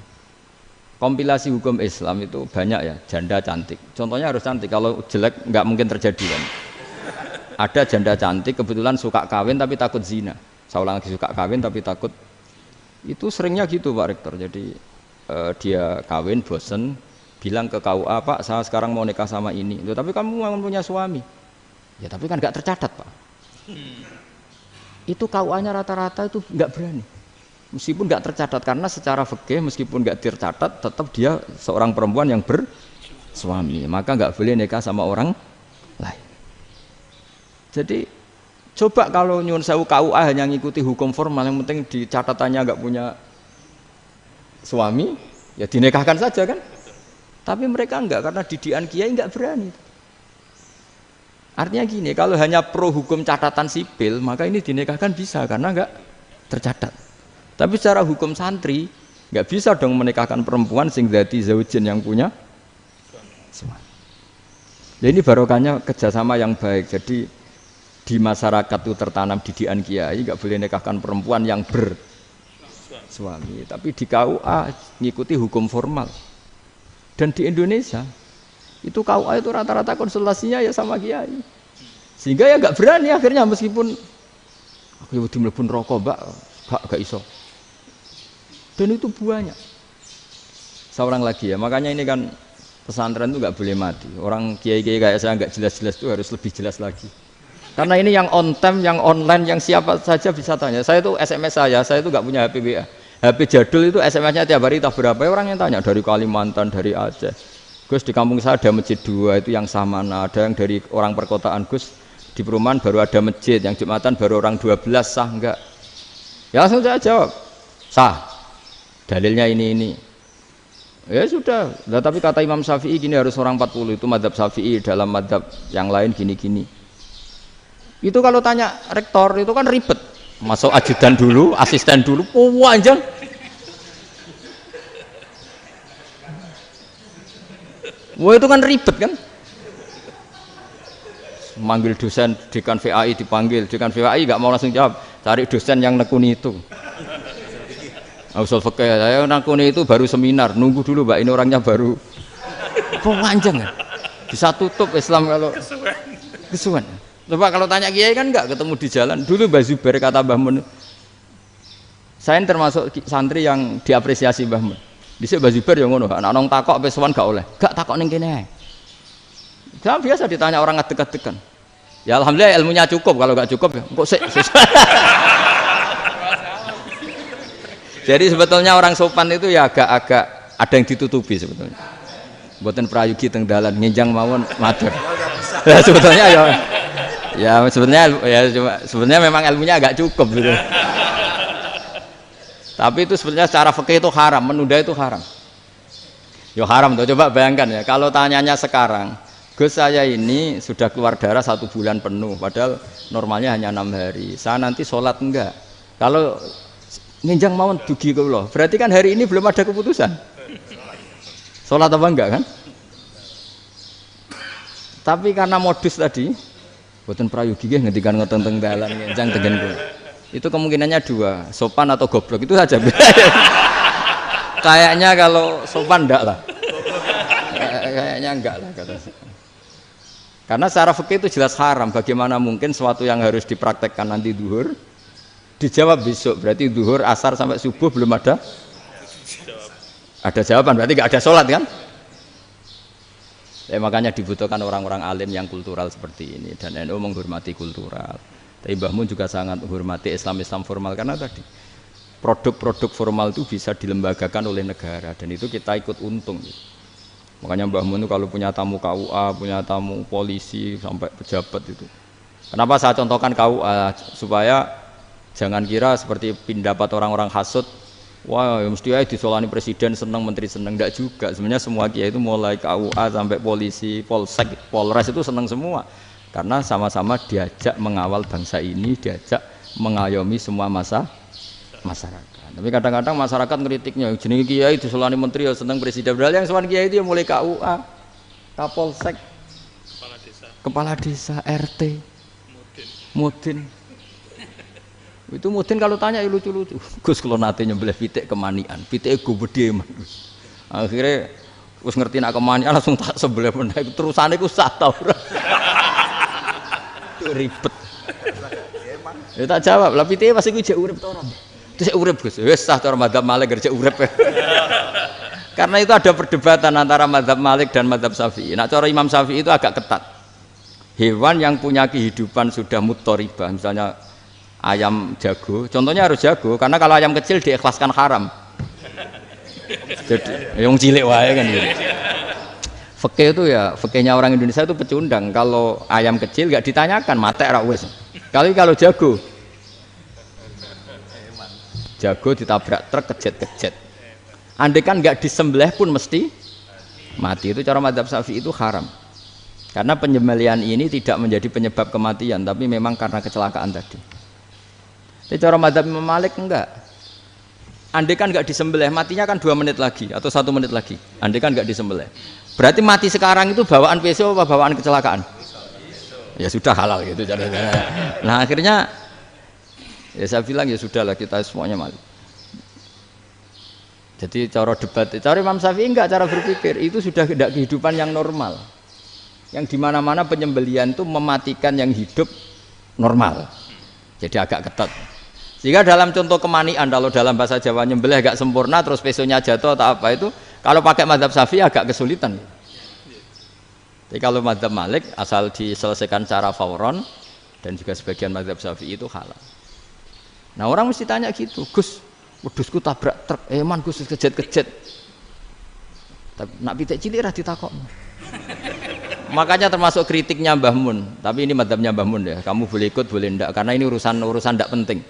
Kompilasi hukum Islam itu banyak ya, janda cantik. Contohnya harus cantik, kalau jelek nggak mungkin terjadi kan. Ada janda cantik kebetulan suka kawin tapi takut zina. Saya ulang lagi, suka kawin tapi takut. Itu seringnya gitu Pak Rektor. Jadi dia kawin bosen bilang ke KUA, Pak saya sekarang mau nikah sama ini. Loh, tapi kamu mau punya suami. Ya tapi kan nggak tercatat Pak. Itu KUA-nya rata-rata itu nggak berani. Meskipun nggak tercatat, karena secara fikih meskipun nggak tercatat tetap dia seorang perempuan yang bersuami, maka nggak boleh nikah sama orang lain. Jadi coba kalau nyuwun sewu KUA hanya ngikuti hukum formal, yang penting di catatannya nggak punya suami, ya dinikahkan saja kan. Tapi mereka enggak, karena didikan kiai enggak berani. Artinya gini, kalau hanya pro hukum catatan sipil, maka ini dinikahkan bisa karena enggak tercatat. Tapi secara hukum santri enggak bisa dong menikahkan perempuan sing dadi zaujin yang punya suami. Jadi ini barokahnya kerjasama yang baik. Jadi di masyarakat itu tertanam didikan kiai, enggak boleh nikahkan perempuan yang suami, tapi di KUA ngikuti hukum formal. Dan di Indonesia itu KUA itu rata-rata konsultasinya ya sama kiai, sehingga ya nggak berani akhirnya, meskipun aku ya udah mlebu rokok mbak gak iso. Dan itu banyak. Seorang lagi ya, makanya ini kan pesantren itu nggak boleh mati. Orang kiai-kiai kayak saya nggak jelas-jelas itu harus lebih jelas lagi. Karena ini yang on time, yang online, yang siapa saja bisa tanya. Saya itu SMS saya itu nggak punya HP WA. HP jadul itu SMS-nya tiap hari tak berapa, orang yang tanya dari Kalimantan, dari Aceh. Gus di kampung saya ada masjid 2 itu yang Samana, ada yang dari orang perkotaan, Gus di perumahan baru ada masjid, yang Jumatan baru orang 12, sah enggak? Ya langsung saya jawab, sah. Dalilnya ini. Ya sudah, nah, tapi kata Imam Syafi'i gini harus orang 40, itu madzhab Syafi'i, dalam madzhab yang lain gini-gini. Itu kalau tanya rektor itu kan ribet. Masuk ajudan dulu, asisten dulu, panjang. Wah itu kan ribet kan? Manggil dosen dekan VAI dipanggil, dekan VAI nggak mau langsung jawab, cari dosen yang nekuni itu. Usul fikih saya nekuni itu baru seminar, nunggu dulu mbak ini orangnya baru. Panjang kan? Bisa tutup Islam kalau kesuwen. Coba kalau tanya kiai kan enggak ketemu di jalan. Dulu Mbah Zubair kata Mbah Mun, saya termasuk santri yang diapresiasi Mbah Mun. Dhisik Mbah Zubair yang ngono, anak nong takok pesuan gak oleh. Gak takok ning kene. Saya biasa ditanya orang ngadeg-adegan. Ya alhamdulillah ilmunya cukup, kalau gak cukup ya kok sik. Jadi sebetulnya orang sopan itu ya agak-agak ada yang ditutupi sebetulnya. Mboten prayogi teng dalan nginjang mawon matur. Ya sebetulnya ya sebenarnya memang ilmunya agak cukup gitu. Tapi itu sebenarnya secara fikih itu haram, menunda itu haram. Yo haram tuh. Coba bayangkan ya, kalau tanyanya sekarang, Gus saya ini sudah keluar darah 1 bulan penuh, padahal normalnya hanya 6 hari. Saya nanti sholat enggak? Kalau nginjang mawon dugi kula, berarti kan hari ini belum ada keputusan. Sholat apa enggak kan? Tapi karena modus tadi, boten prayogi nggih ngendikan ngoten teng dalan nginjang tengen kula. Itu kemungkinannya 2, sopan atau goblok itu saja. Kayaknya kalau sopan enggak lah. Kayaknya enggak lah kata saya. Karena secara fikih itu jelas haram. Bagaimana mungkin sesuatu yang harus dipraktekkan nanti duhur dijawab besok, berarti duhur, asar sampai subuh belum ada jawaban, berarti enggak ada sholat kan? Makanya dibutuhkan orang-orang alim yang kultural seperti ini, dan NU menghormati kultural. Tapi Mbah Mun juga sangat menghormati Islam formal karena tadi produk-produk formal itu bisa dilembagakan oleh negara dan itu kita ikut untung gitu. Makanya Mbah Mun itu kalau punya tamu KUA, punya tamu polisi sampai pejabat itu. Kenapa saya contohkan KUA? Supaya jangan kira seperti pendapat orang-orang hasud, wah ya mesti aja disolani presiden seneng, menteri seneng. Enggak juga, sebenarnya semua kiai itu mulai KUA sampai polisi, polsek, polres itu seneng semua. Karena sama-sama diajak mengawal bangsa ini, diajak mengayomi semua masyarakat. Tapi kadang-kadang masyarakat ngeritiknya, jenenge kiai disolani menteri ya seneng presiden. Padahal yang sowan kiai itu ya mulai KUA, Kapolsek, kepala desa, RT, Mudin. Itu Mudin kalau tanya ya lucu-lucu. Gus kalau nate nyembelih pitik kemanian, pitike go gedhe man. Akhirnya wis ngerti nak kemanian langsung tak sebelah meneh terusane ku sah ta ora. Ribet. Ya tak jawab, lah pitike pas iku jek urip ta ora? Terus urip Gus, wis sah cara mazhab Malik kerja urip. Karena itu ada perdebatan antara mazhab Malik dan mazhab Syafi'i. Nah, cara Imam Syafi'i itu agak ketat. Hewan yang punya kehidupan sudah muttoribah, misalnya ayam jago, contohnya harus jago, karena kalau ayam kecil diikhlaskan haram. Jadi, yang cilik wae kan gitu. Fikih itu ya, fikihnya orang Indonesia itu pecundang. Kalau ayam kecil nggak ditanyakan, mate ra wis. Kalau jago ditabrak truk kejet-kejet. Andai kan nggak disembelih pun mesti mati. Itu cara mazhab Syafi'i itu haram. Karena penyembelihan ini tidak menjadi penyebab kematian, tapi memang karena kecelakaan tadi. Tapi cara mazhab Imam Malik enggak. Andai kan nggak disembelih, matinya kan 2 menit lagi atau 1 menit lagi. Andai kan nggak disembelih. Berarti mati sekarang itu bawaan pisau apa bawaan kecelakaan? Ya sudah halal gitu caranya. Nah akhirnya ya saya bilang ya sudahlah kita semuanya mati. Jadi cara debat, cara Imam Syafi'i enggak, cara berpikir itu sudah tidak kehidupan yang normal. Yang dimana-mana penyembelihan itu mematikan yang hidup normal. Jadi agak ketat. Jika dalam contoh kemanian, kalau dalam bahasa Jawa nyembelih agak sempurna terus pesonya jatuh atau apa itu, kalau pakai mazhab Syafi'i agak kesulitan. Jadi kalau mazhab Malik asal diselesaikan secara fauron dan juga sebagian mazhab Syafi'i itu halal. Nah orang mesti tanya gitu, Gus, wedhusku tabrak truk, man Gus kejet-kejet. Tapi nak pitik cilik ra ditakokno. Makanya termasuk kritiknya Mbah Mun, tapi ini mazhabnya Mbah Mun ya. Kamu boleh ikut boleh ndak karena ini urusan ndak penting.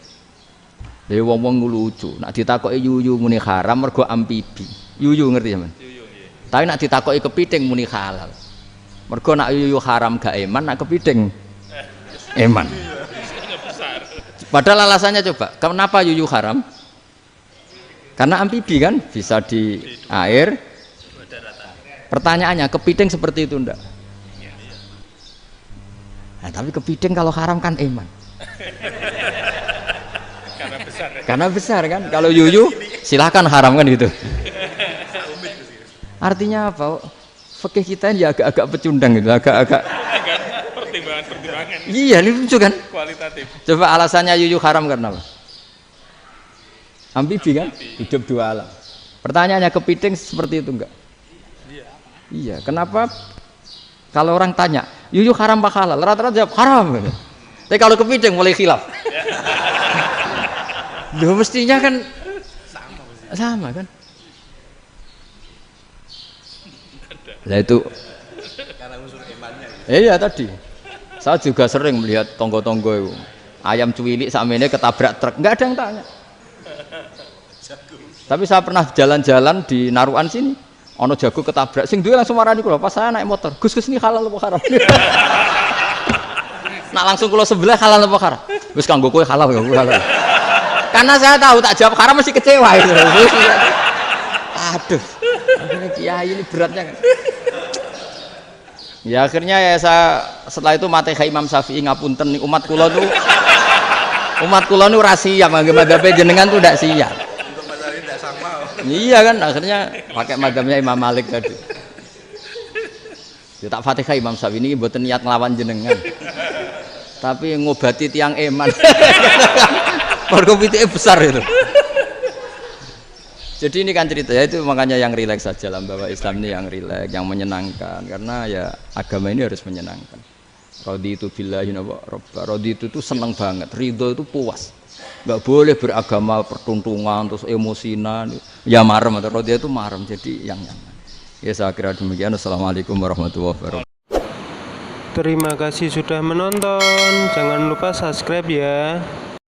Lha wong-wong lucu, nak ditakoki yuyu muni haram mergo amfibi. Yuyu ngerti sampean? Yuyu nggih. Tapi nak ditakoki kepiting muni halal. Mergo nak yuyu haram gak eman, nak kepiting eman. Padahal alasannya coba, kenapa yuyu haram? Karena amfibi kan, bisa di air. Pertanyaannya, kepiting seperti itu enggak? Nah, tapi kepiting kalau haram kan eman. Karena besar kan. Kalau yuyu silahkan haram kan gitu. Artinya apa? Fikih kita ya agak-agak pecundang gitu, agak-agak pertimbangan. Iya, ini lucu kan? Kualitatif. Coba alasannya yuyu haram karena apa? Amfibi kan? Hidup 2 alam. Pertanyaannya kepiting seperti itu enggak? Iya. Kenapa? Kalau orang tanya, yuyu haram apa halal? Rata-rata jawab haram. Tapi kalau kepiting mulai khilaf. Loh mestinya kan sama kan? Nah itu iya tadi saya juga sering melihat tonggo-tonggo itu ayam cuwilik sakmene ketabrak truk, nggak ada yang tanya. Tapi saya pernah jalan-jalan di Naruan sini, Ono jago ketabrak, sing duwe langsung marani kula pas saya naik motor. Gus ini halal apa haram? Nak langsung kula sebelah halal apa haram? Wis kanggo kowe halal kanggo halal. Karena saya tahu tak jawab haram mesti kecewa itu. Aduh. Akhirnya kiai ini beratnya kan. Ya akhirnya ya saya setelah itu Fatihah Imam Syafi'i ngapunten nih umat kula nu rahasia madzhab jenengan tuh ndak siap. Iya kan akhirnya pakai madzhabnya Imam Malik tadi. Ya tak Fatihah Imam Syafi'i ini mboten niat nglawan jenengan. Tapi ngobati tiang eman. Mergo pitike besar itu. Jadi ini kan cerita ya itu makanya yang rileks saja lah bahwa Islam ini yang rileks, yang menyenangkan karena ya agama ini harus menyenangkan. Raditu billahi robba. Raditu itu seneng banget, ridho itu puas. Enggak boleh beragama pertuntungan terus emosinan. Ya marem atau raditu itu marem jadi yang nyaman. Ya saya kira demikian. Assalamualaikum warahmatullahi wabarakatuh. Terima kasih sudah menonton. Jangan lupa subscribe ya.